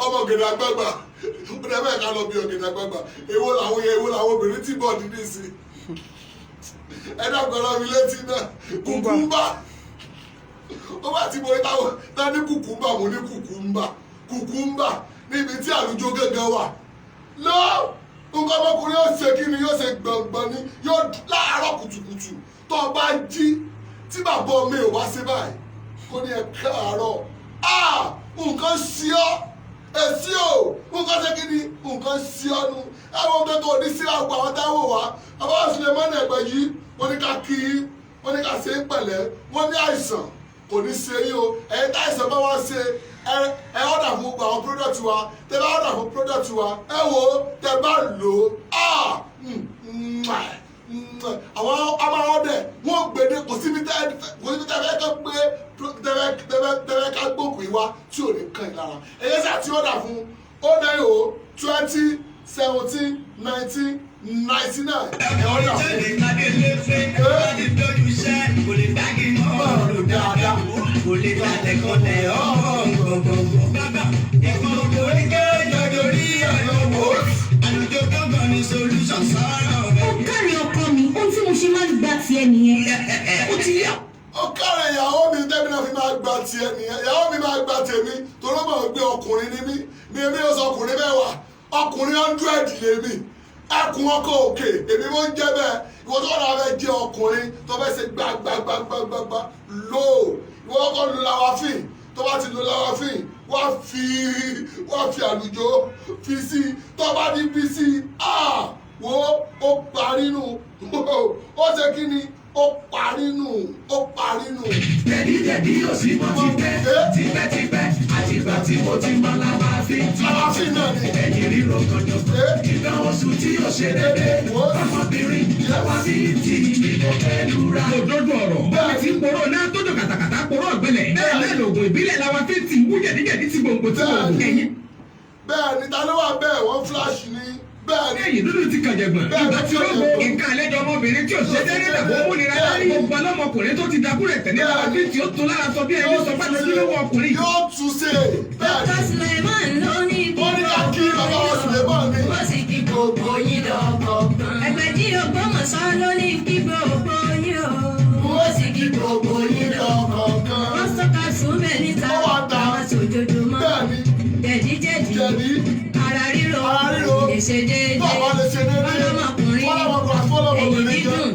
ọmọ gèdè àgbàgbà ó dẹ́ bẹ́ẹ̀ ká lọ bí ọ̀gèdè àgbàgbà èwo làwọn obìnrin tí bọ̀ dídí sí ẹ dàgbọ́n mi létí náà kùkùmbà ó bá ti mọ ìtawọ̀ náà ní kùkùmbà mo ní kùkùmbà níbi tí àlùjọ gángan wà lọ nǹkan ọmọkùnrin yóò ṣe kí ni yóò ṣe gbọ̀ngbọ̀n ni yóò láàárọ̀ kùtùkùtù tó o bá jí tí bàbá mi ò wá sí báyìí kó ní ẹ káàárọ̀ nǹkan sí ọ èsì o nǹkan ṣe kí ni nǹkan sí ọ nu àwọn ọmọ tó ní sí àgbà àwọn táwọn wà bàbá Sulemani Ẹgbẹ́ yìí wọ́n ní ká kí wọ́n ní ká ṣe é pẹ̀lẹ́ wọ́n ní àìsàn kò ní ṣe yín o ẹ̀yin táìsàn bá wá ṣe ẹ ọ̀dà fún gbogbo àwọn product wa tẹ bá ọ̀dà fún product wa ẹ wo tẹ bá lò ó àwọn amáwọ́dẹ̀ wọ́n gbèdé kò síbi tẹ́fẹ́ ká gbé tẹ́fẹ́ ká gbókùn ìwá tí ò ní kàn lára ẹ̀yẹ́ sà tí ọ̀dà fún 090 20 17 19 99 ẹ̀ ọ̀dà ó kárí ọkọ mi ohun tí mo ṣe máa ń gbà tiẹ̀ nìyẹn ó ti yá. ó kárí ìyàwó mi tẹ́mi náà fi máa gbà tiẹ̀ nìyẹn ìyàwó mi máa gbà tèmi torí ó máa gbé ọkùnrin ní mí ní èmi ó sọ ọkùnrin mẹ́wàá ọkùnrin 100 lèmi ẹkùn ọkọ òkè èmi mo ń jẹ́ bẹ́ẹ̀ ìwọ tó wà fẹ́ jẹ́ ọkùnrin tó fẹ́ ṣe gbàgbàgbàgbàgbà lò ìwọ kọ́ lu làwáfín tó bá ti lu làwáfín wá fi àlùjọ fi sí tó bá ní bí sí wo ó parí nù ó ṣe kí ni ó parí nù. jẹ̀díjẹ̀dí yóò sì mọ tipẹ́ àtìgbà tí mo ti mọ làwáfín náà ni ẹ̀yìn ríro kọ̀jọ̀gbọ́n ìdánwò sùn tí yóò ṣe dédé ọmọbìnrin làwáfín tí ìbò pẹ̀lú ra. òdodo ọ̀rọ̀ bọ́ọ̀lù tí ń poró náà tó dùn kàtàkàtà poró ọ̀gbẹ́lẹ̀ bẹ́ẹ̀ náà lòògùn ìbílẹ̀ làwáfín tí ń wú jẹ̀díjẹ̀dí tí gbòǹgbò tí gbòǹgbò ẹ̀yìn. bẹ́ẹ̀ ni ta ló wà bẹ́ẹ̀ wọ́n flash ni bẹ́ẹ̀ ni. ẹ̀yìn dúdú ti kàjẹ̀gbọ̀n ìgbà tí ó gbó nǹkan àlejò ọmọbìnrin tí ò ṣe déédéé dàbò múnira lárí gbogbo ọlọ́mọkùnrin tó ti dakú rẹ̀ tẹ̀lé làwáfín tí ó tún lára sọ bí ẹni sọ pàtó lọ́wọ́ ọkùnrin. yóò tún ṣe bẹ́ẹ̀ Dr. Suleiman ló ní ó ní ká kí bàbá wa Suleiman ni. ó sì kí gbogbo yín lọ́kọ̀ọ̀kan. Ẹgbẹ̀jì Ògbómọ̀ṣọ́ ló ní kí gbogbo yín o. ó sì kí gbogbo yín lọ́kọ̀ọ̀kan. wọ́n sọ́ka súnmẹ́ níta ó wà dá àwọn sòjòjòmọ́. bẹ́ẹ̀ ni jẹ̀díjẹ̀dí ara ríro lè ṣe déédéé ọlọ́mọkùnrin ẹ̀yìn dídùn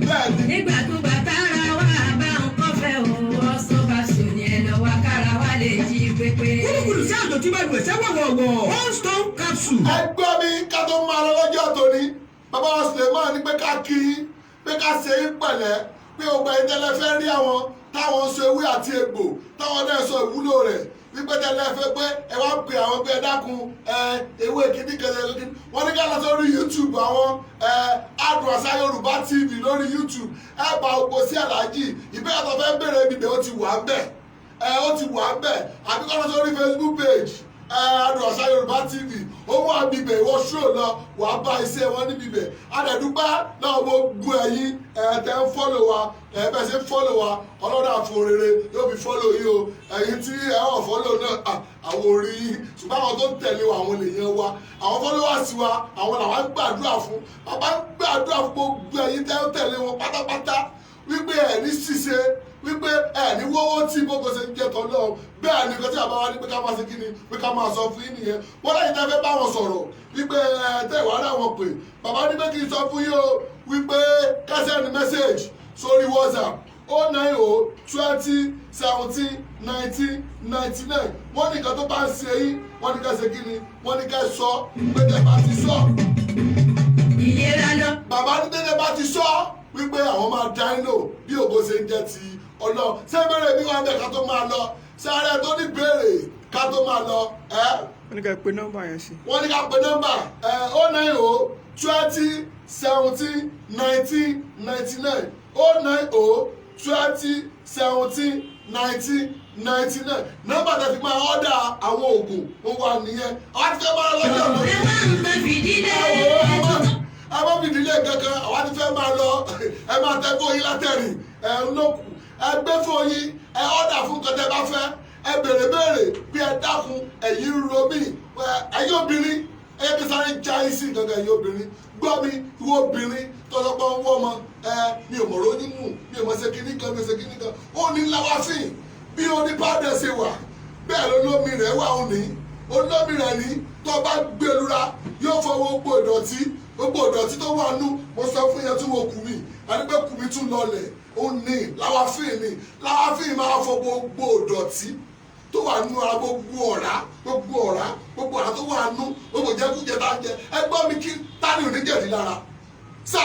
nígbàkúgbà tára wà bá ń kọ́fẹ́ òwò sọ́ba sùn ní ẹ̀ lọ́wọ́ kára wà lè jí pépé. kúrúkúrú sí àjò tí bá lu ẹ̀sẹ̀ wọ̀wọ̀wọ̀ one stone capsule. ẹ gbọ́ mi ká tó máa lọ lọ́jọ́ tòní bàbá wa Suleiman ní pé ká kí pé ká ṣe é pẹ̀lẹ́ pé ògbà ìtẹ́lẹ̀ fẹ́ rí àwọn táwọn ń sọ ewé àti egbò táwọn náà sọ ìwúlò rẹ̀ wípé tẹ́lẹ̀ fẹ́ pé ẹ wá pè àwọn pé ẹ dákun ewé kìíní kẹsẹ̀ kìíní wọ́n ní ká lọ sórí YouTube àwọn Adùn Àṣà Yorùbá TV lórí YouTube ẹ bá òpó sí aláàjì ìbéèrè tó fẹ́ bèrè ibibẹ̀ ó ti wà ń bẹ̀ àbí kọ́ lọ sórí Facebook page Adùn Àṣà Yorùbá TV ó wà bíbẹ̀ ìwọ ṣó lọ wàá bá iṣẹ́ wọn níbi bẹ̀ adẹ̀dúpẹ́ náà gbogbo ẹ̀yin tẹ́ ń fọ́lò wa bẹ́ẹ̀ ṣe ń fọ́lò wa ọlọ́dà fún rere yóò fi fọ́lò yìí o ẹ̀yin tí ẹ̀wọ̀n fọ́lò náà àwọn orí yìí ṣùgbọ́n àwọn tó ń tẹ̀lé wa àwọn ènìyàn wa àwọn followers wa àwọn làwọn ń gbàdúrà fún bàbá ń gbàdúrà fún gbogbo ẹ̀yin tẹ́ ń tẹ̀lé wọn pátápátá wípé ẹ̀ ní ṣíṣe wípé ẹ̀ ní wọ́wọ́ tí gbogbo ṣe ń jẹ́ tọ́ náà bẹ́ẹ̀ ni nǹkan tí àbá wa ní pé ká máa ṣe kí ni pé ká máa sọ fún yín nìyẹn wọ́n lẹ́yìn tẹ́ fẹ́ bá wọn sọ̀rọ̀ wípé tẹ́ ìwà náà wọn pè bàbá ní pé kí n sọ fún yín o wípé ká send message sórí WhatsApp 090 20 17 19 99 wọ́n ní nǹkan tó bá ń ṣe yín wọ́n ní ká ṣe kí ni wọ́n ní ká sọ pé tẹ́ bá ti sọ. ìlera lọ. bàbá ní tẹ́tẹ́ bá ti sọ wípé àwọn máa dá iná bí ògo ṣe ń jẹ́ ti ọlọ́run ṣé bẹ̀rẹ̀ mi wà bẹ́ẹ̀ ká tó máa lọ sáré tó ní béèrè ká tó máa lọ. wọ́n ní ká pe nọ́mbà yẹn sí. wọ́n ní ká pe nọ́mbà 090 20 17 19 99 090 20 17 19 99 nọ́mbà tẹ́ fi máa ọ́dà àwọn oògùn ó wà nìyẹn àwọn ti fẹ́ máa lọ́jọ́ lọ. ẹ máa ń gbẹ fìdílé. ẹ má fìdílé kankan àwọn ti fẹ́ máa lọ ẹ máa tẹ́ fóyín látẹ̀rìn ẹ ń lókù ẹ gbé fóyín ẹ ọ́dà fún nǹkan tẹ́ bá fẹ́ ẹ béèrè bí ẹ dákun ẹ̀yìn ro mí ẹ̀yin obìnrin ẹ̀yẹ bí sáré já yín sí gangan ẹ̀yin obìnrin gbọ́ mi ìwọ obìnrin tọ́lọ́pọ̀ ń wọ́ ọmọ mi ò mọ̀ lóyún mú mi ò mọ̀ ṣe kíní kan mi ò ṣe kíní kan ó ní láwáfín bí onípàdé ṣe wà bẹ́ẹ̀ lólómi rẹ̀ wà ó ní olómi rẹ̀ ní tó bá gbẹlura yóò fọwọ́ gbogbo ìdọ̀tí tó wà nú mo sọ fún yẹn tí mo kù mí àdúgbò kù mí tún lọlẹ̀ ó ní láwáfín máa fọ gbogbo ìdọ̀tí tó wà nínú ara gbogbo ọ̀rá tó wà nínú gbogbo jẹkújẹ tá ń jẹ ẹgbọ́n mi kí tani ò ní jẹ̀dí lára sà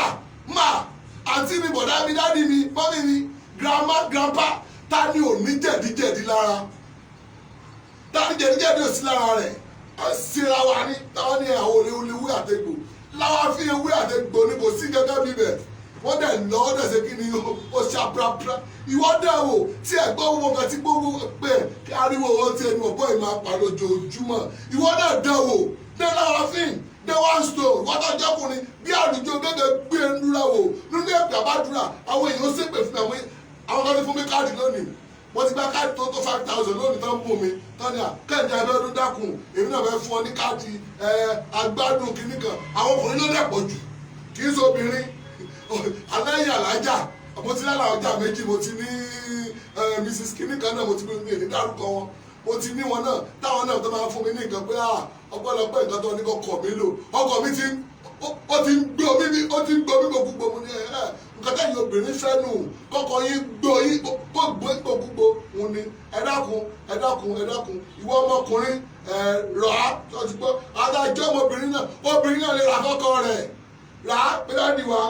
má àǹtí mi bọ̀dá mi dádì mi mọ́mí mi grandma grandpa tani ò ní jẹ̀dí lára tani jẹ̀dí ò sí lára rẹ̀ síra wa ní táwọn ní àwọn olówó àtẹ̀gbò láwa fi ewé àtẹ̀gbò ní kò sí gẹ́gẹ́ bíbẹ̀ wọ́n dẹ̀ lọ ọ́ dẹ̀ ṣe kí ni ó ṣàprápra ìwọ dẹ̀ wò tí ẹ̀gbọ́n owó kan tí gbogbo pé ariwo owó tí ẹnu ọ̀pọ̀ ìmọ̀ apá lójoojúmọ́ ìwọ dẹ̀ dẹ̀ wò dẹ̀ láwa fíìn dẹ̀ one stone wọ́n tọ́jú ọkùnrin bí àlùjọ gẹ́gẹ́ gbé ẹnura wò nínú ẹ̀pẹ̀ àbádúrà àwọn èèyàn ṣépè fún mi àwọn kan ti fún mi káàdì lónìí wọ́n ti gba káàdì tó 5,000 lónìí tán mú mi tán ní à Kẹ́hìndé Abíọ́dún dákun èmi náà fẹ́ fún ọ ní káàdì agbádùn kìíní kan àwọn ọkùnrin ló dẹ̀ pọ̀ jù kì í ṣe obìnrin alẹ́yìn alájà mo ti lálà ọjà méjì mo ti ní Mrs. kìíní kan náà mo ti ní dárúkọ wọn mo ti ní wọn náà táwọn náà tó máa fún mi ní nǹkan pé ọ̀pọ̀lọpọ̀ nǹkan tó ní kọkọ mi lò ọkọ mi ti ń gbọ́ mi gbogbo mo ní nǹkan tẹ́yìn obìnrin fẹ́ nù kọ́kọ́ yín gbọ́ yín kó gbogbo òun ni ẹ dákun ìwọ ọmọkùnrin rọ̀ á ti gbọ́ adájọ́ ọmọbìnrin náà lè ra kọ́kọ́ rẹ̀ rà á pé dáàdì wa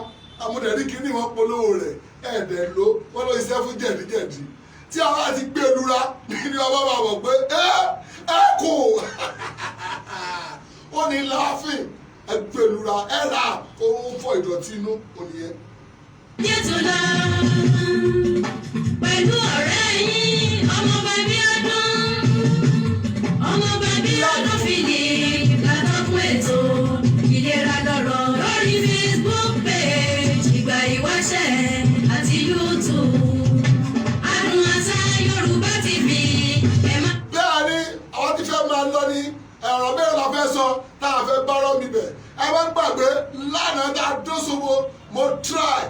amúdẹ̀rí kìíní wọn polówó rẹ̀ ẹ̀ẹ́dẹ̀ ló wọ́n lọ iṣẹ́ fún jẹ̀díjẹ̀dí tí àwọn àti gbé lura ní ọba bá wọ̀ pé ẹ kò ó ní láàfin ẹgbẹ́ lura ẹ rà òun fọ ìdọ̀tí inú ònìyẹn. Yétúndà pẹ̀lú ọ̀rẹ́ yín ọmọ bàbí ọdún fìdí látọ̀kùn ètò ìlera lọ́rọ̀ lórí Facebook page ìgbà ìwáṣẹ̀ àti YouTube Adùn Àṣà Yorùbá TV ẹ má. bẹ́ẹ̀ ni àwọn tí fẹ́ máa lọ ní ẹ̀rọ mẹ́rin la fẹ́ sọ tá a fẹ́ bá rọ́ mi bẹ̀ ẹ má gbàgbé lánàá tá a dó sówó mo try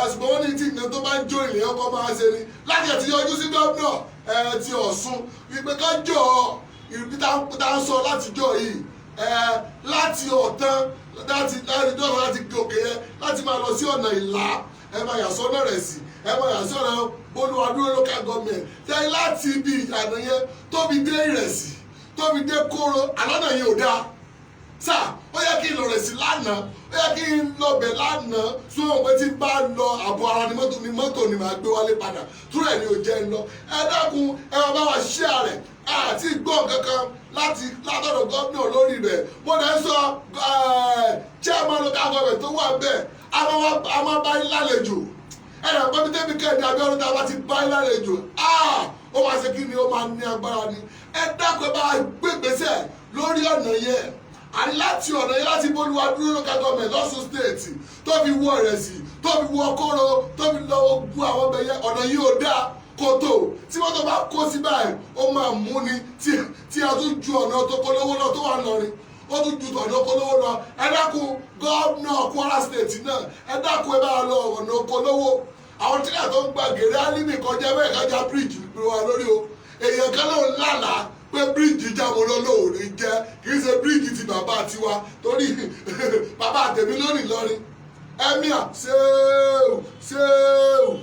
ẹ̀sùn wọn ní tí nǹkan tó bá ń jó ìlẹ̀ ọkọ̀ máa ṣe ni láti ẹ̀tí yọjú sí gómìnà ti Ọ̀ṣun wípé ká jọ ìrùbí tá ń sọ láti jọ yìí láti ọ̀tán láti gòkè yẹn láti máa lọ sí ọ̀nà Ìlá ẹ máa yà sọ́nà rẹ̀ sí ẹ máa yà sọ́nà Bolúwadúró local government tẹ́ láti ibi ìyànà yẹn tóbi dé Ìrẹsì tóbi dé Kóró àlọ́nà yẹn ò dáa sáà ó yẹ kí n lọ rẹ̀ sí lánàá ó yẹ kí n lọ bẹ̀ lánàá sún òun pé tí bá lọ àbọ̀ ara ni mọ́tò ni màá gbé wálé padà túrọ̀ ẹ̀ ni ò jẹ́ ń lọ ẹ dákun ẹ máa bá wa share rẹ̀ àti gbọ́ kankan látọ̀dọ̀ gómìnà lórí rẹ̀ mo dẹ̀ ń sọ chairman local government tó wà bẹ́ẹ̀ a máa bá yín lálejò ẹ̀rọ pé bí tẹ́mi Kẹ́hìndé Abíọ́dún tá a bá ti bá yín lálejò ó máa ṣe kí ni ó máa ní agbára ni ẹ dákun ẹ bá gbégbèsè lórí ọ̀nà yẹn àní láti ọ̀nà yẹn láti Bolúwadúró local government lọ́sùn state tó fi wọ Ìrẹsì tó fi wọ Kóró tó fi lọ ogun àwọn ọbẹ̀ yẹn ọ̀nà yìí ò dáa kòtò tí wọ́n tó bá kó sí báyìí ó máa mú ni tí a tún ju ọ̀nà tó polówó lọ tó wà lọ́rin ó tún ju ọ̀nà polówó lọ ẹ dákun gómìnà Kwara state náà ẹ dákun ẹ bá lọ ọ̀nà polówó àwọn tí yàtọ̀ ń gba gèrè álímì kọjá bẹ́ẹ̀ kájá bíríìjì wa lórí o èèyàn kan náà lálàá pé bíríìjì jáwọ́ lọ́lọ́ọ̀rì jẹ́ kì í ṣe bíríìjì ti bàbá tiwa torí bàbá àtẹ̀mí lónìí lọ́rin emir ṣéèwù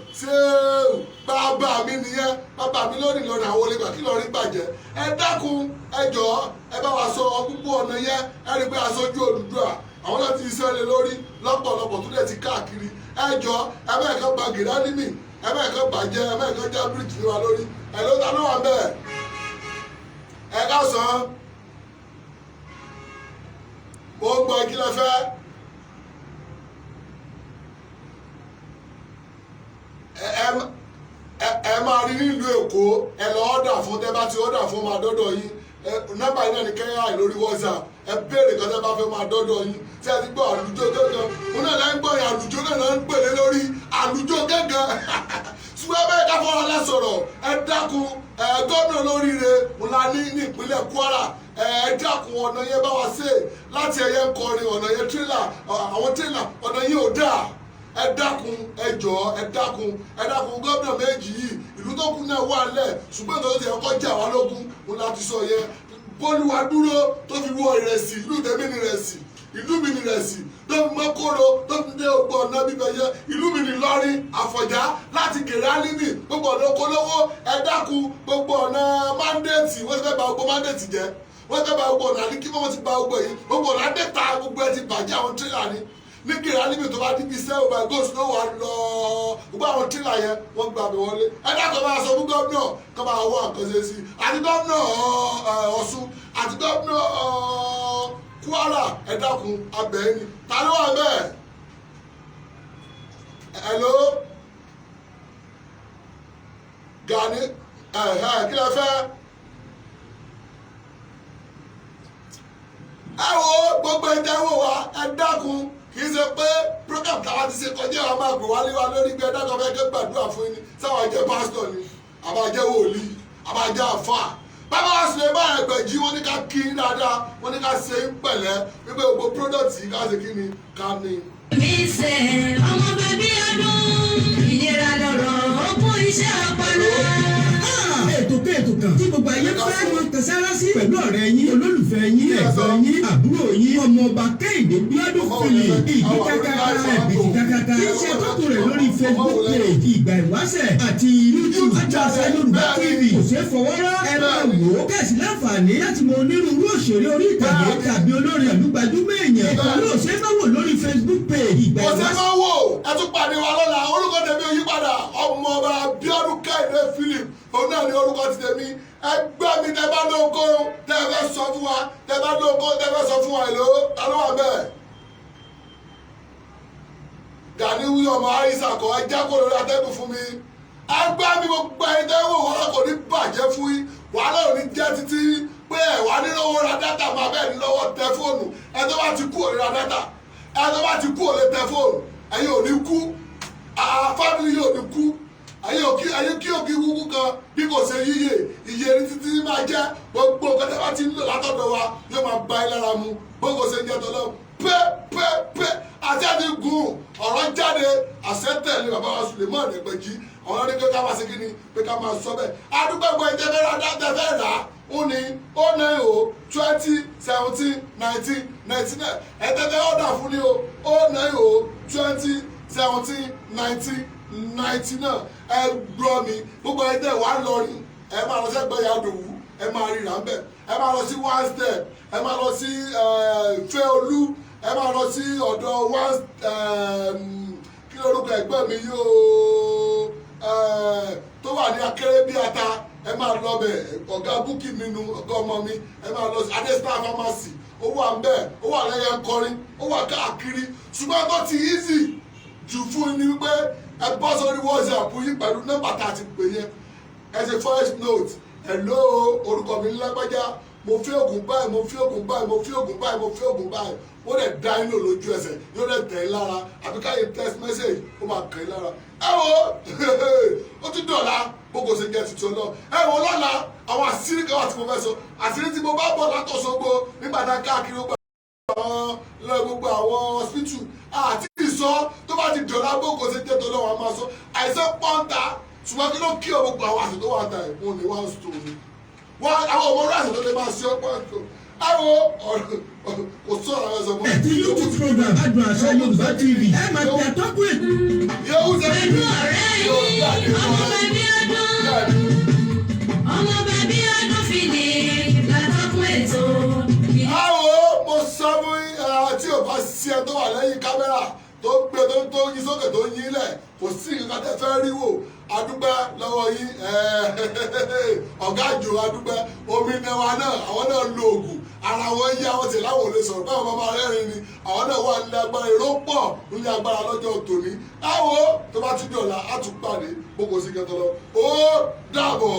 bàbá mi nìyẹn bàbá mi lónìí lọ́rin àwọn olè gbà kí lọ́rin bàjẹ́ ẹ dákun ẹ jọ̀ọ́ ẹ bá wa sọ gbogbo ọ̀nà yẹn ẹ rí pé aṣojú Odùduwà àwọn náà ti iṣẹ́ lé lórí lọ́pọ̀lọpọ̀ tó dẹ̀ ti káàkiri ẹ jọ̀ọ́ ẹ bá ẹ̀kan gba gìránìmì ẹ bá ẹ̀kan bàjẹ́ ẹ bá ẹ̀kan já bíríìjì wa lórí ẹ ló ta ló wà bẹ́ẹ̀ ẹ ká sàn mo ń gbọ́ kí lẹ fẹ́ ẹ máa rí nílùú Èkó ẹ lọ ọ́dà fún tẹ́ bá ti ọ́dà fún máa dọ́dọ̀ yín nọ́mbà yìí náà ní kẹ́yà lórí WhatsApp ẹ béèrè kan tẹ́ bá fẹ́ máa dọ́dọ̀ yín tí ẹ ti gbọ́ àlùjọ gángan òun náà lẹ́ ń gbọ́ yẹn àlùjọ náà ń pèlé lórí àlùjọ gángan ṣùgbọ́n bẹ́ẹ̀ ká fọwọ́ lẹ́sọ̀rọ̀ ẹ dákun gómìnà lóríire ńlá ní ìpínlẹ̀ Kwara ẹ dákun ọ̀nà yẹn bá wa ṣe láti ẹ̀yẹ ń kọrin ọ̀nà yẹn tírélà àwọn tírélà ọ̀nà yẹn ò dáa ẹ dákun ẹ jọ̀ọ́ ẹ dákun gómìnà méjì yìí ìlú tó kù náà wà lẹ̀ ṣùgbọ́n ìtọ́jú ti ẹ̀kọ́ jà wá lógún ńlá ti sọ yẹn Bolúwadúró tó fi wọ Ìrẹsì ìlú tẹ̀mí ní Ìrẹsì ìlú mi ní Ìrẹsì tó fi mọ́ Kóró tó fi dé gbogbo ọ̀nà bíbẹ̀yẹ ìlú mi ní Ìlọrin Àfọ̀njá láti Kèrè Álímì gbogbo ọ̀nà Okòlówó ẹ dákun gbogbo ọ̀nà Mandate wọ́n ti fẹ́ bà gbogbo Mandate jẹ́ wọ́n ti fẹ́ bà gbogbo ọ̀nà àdínkì wọ́n ti bà gbogbo yìí gbogbo ọ̀nà Adẹ́ta gbogbo ẹ ti bàjẹ́ àwọn tírélà ni ní Kèrè Álímì tó bá dídí sẹ́wọ̀n bá gòsì ló wà lọ gbogbo àwọn tírélà yẹn wọ́n gbà mí wọlé ẹ dákun máa sọ fún gómìnà kọ́ máa wọ àkọsí sí àti gómìnà Ọ̀ṣun àti gómìnà Kwara ẹ dákun abẹ́ẹ́ni ta ló wà bẹ́ẹ̀ hello Gani kí lẹ fẹ́ ẹ wo gbogbo ẹ jẹ́ wò wá ẹ dákun kì í ṣe pé program táwa ti ṣe kọjá wa máa gbé wálé wa lórí gbé ẹ dákun fẹ́ kẹ́ gbàdúrà fún yín sáwọn jẹ́ pásítọ̀ ni àbájẹ́ wòlíì àbájẹ́ àfáà bàbá wa sùn lébà Ẹgbẹ̀jì wọn ní ká kí ní dáadáa wọn ní ká ṣe ń pẹ̀lẹ́ wípé gbogbo product yìí ká ṣe kí ni ká ní. mi ṣe ọmọ bẹbí ọdún ìlera lọ́rọ̀ ogún iṣẹ́ ọpọlọ. ètò kan tí gbogbo ayé fẹ́ mọ tẹ̀sára sí pẹ̀lú ọ̀rẹ́ yín olólùfẹ́ yín ẹ̀gbọ́n yín àbúrò yín ọmọọba Kehinde Bíọ́dún Philip ìdíkàkàkà ẹ̀bìtì kàkàkà iṣẹ́ tọ́tù rẹ̀ lórí Facebook page ìgbà ìwáṣẹ̀ àti YouTube Àjàṣà Yorùbá TV kò ṣeé fọwọ́rọ́ ẹ máa wò ó kẹ̀sì láǹfààní láti mọ onírúurú òṣèré orí ìtàgé tàbí olórin àlùgbàdúgbò èèyàn ìkànnì òṣèré máa wò lórí Facebook page ìgbà ìwáṣẹ̀. ọ̀sẹ̀ máa wò ẹ tún pàdé wa lọ́la orúkọ tèmi ò yí padà ọmọọba Abiodun Kehinde Philip òun náà ni orúkọ ti tèmi ẹgbẹ́ mi tẹ bá lóko tẹ fẹ́ sọ fún wa tẹ bá lóko tẹ fẹ́ sọ fún wa èlò alówà bẹ́ẹ̀. Gani wí ọmọ àyíṣà kọ ẹjẹ́ kó lórí atẹ́gùn fún mi ẹgbẹ́ mi gbogbo ẹni tẹ́ wò wọ́n kò ní bàjẹ́ fún yín wàhálà ò ní jẹ́ títí pé ẹ̀wà nílọ́wọ́ ra dátà máa bẹ́ẹ̀ nílọ́wọ́ tẹ fóònù ẹ tó bá ti kú òní ra dátà ẹ tó bá ti kú òní tẹ fóònù ẹ̀yin ò ní kú fámìlì yóò ní kú ayé kí òkè wúwú kan bí kò ṣe yíyè iye ní títí máa jẹ́ gbogbo kẹtẹ bá ti ń lò látọ̀dọ̀ wa yóò máa bá ẹ lára mu bó kò ṣe jẹ́ tọ́lọ́ pẹ́ àti àti gùn ọ̀rọ̀ jáde àṣẹ́tẹ̀lé bàbá wa Suleiman Ẹgbẹ̀jì ọ̀rọ̀ ní pé ká máa ṣe kí ni pé ká máa sọ bẹ́ẹ̀ adúgbò ẹ̀jẹ̀ fẹ́ ra dáńtẹ̀ fẹ́ rà á ó ní ó ní o 2017 19 99 ẹ̀tẹ̀tẹ̀ ọ̀dà fún ni ó ní o 2017 19 90 náà ẹ gbọ́ mi gbogbo ẹ tẹ̀ wá lọrin ẹ máa lọ sẹ́gbẹ́ Yàdòwú ẹ máa ríra ń bẹ̀ ẹ máa lọ sí one step ẹ máa lọ sí Fẹ́olú ẹ máa lọ sí ọ̀dọ̀ one kí lórúkọ ẹgbẹ́ mi yóò tó wà ní Akérébíàta ẹ máa lọ bẹ̀ ọ̀gá búkì nínú ọ̀gá ọmọ mi ẹ máa lọ sí Adestar pharmacy ó wà ń bẹ̀ ó wà lẹ́yìn kọrin ó wà káàkiri ṣùgbọ́n tó ti easy jù fún ni wípé ẹ bọ́ sórí WhatsApp yín pẹ̀lú nọ́mbà tá a ti pè yẹn ẹ ṣe voice note hello orúkọ mi ní lágbájá mo fi oògùn báyìí mo fi oògùn báyìí mo fi oògùn báyìí mo fi oògùn báyìí ó lè dá yín lò lójú ẹsẹ̀ yóò lè tẹ̀ yín lára àbí káyé text message ó máa kàn yín lára ẹ wo ó tún dọ̀la gbogbo ṣe jẹ́ tuntun lọ ẹ wo lọ́la àwọn àṣírí kan wà tí mo fẹ́ sọ àṣírí tí mo bá bọ̀ látọ̀ṣogbo nígbà tá a káàkiri gbogbo àwọn hospital àti ìsọ tó bá ti dọ̀la gbogbo ṣe jẹ́ tó lọ́wọ́ a máa sọ àìsàn pọ́ńtà ṣùgbọ́n kí ló kí ọ gbogbo àwọn àṣẹ tó wà ta ẹ̀kún ní one stone ni wọ́n àwọn ọmọ orí àṣẹ tó lè máa ṣe ọpọ́ ẹ̀kọ́ àwọn kò sọ̀rọ̀ àwọn ẹ̀sọ́ mọ́. ẹ̀tí YouTube program Àjàṣà Yorùbá TV ẹ máa tẹ àtọ́kùn ètò. yóò ṣe pẹ̀lú ọ̀rẹ́ yìí ọmọ bẹbí ọdún ọmọ bẹbí ọdún fìdí látọ́kùn ètò. àwọn mo sọ fún tí ò bá sí ẹ tó wà lẹ́yìn kámẹ́rà tó gbé tó yí sókè tó yí lẹ̀ kò sí nǹkan tẹ́ fẹ́ rí wò adúpẹ́ lọ́wọ́ yín ọ̀gá àjò adúpẹ́ omi nẹwa náà àwọn náà lo oògùn ara wọn yí àwọn tí láwọn ò lè sọ̀rọ̀ báwọn máa rẹ́rìn ni àwọn náà wà nílé agbára èrò pọ̀ nílé agbára lọ́jọ́ tòní tó bá tún dọ̀la á tún pàdé gbogbo sí kẹtọ lọ ó dàbọ̀.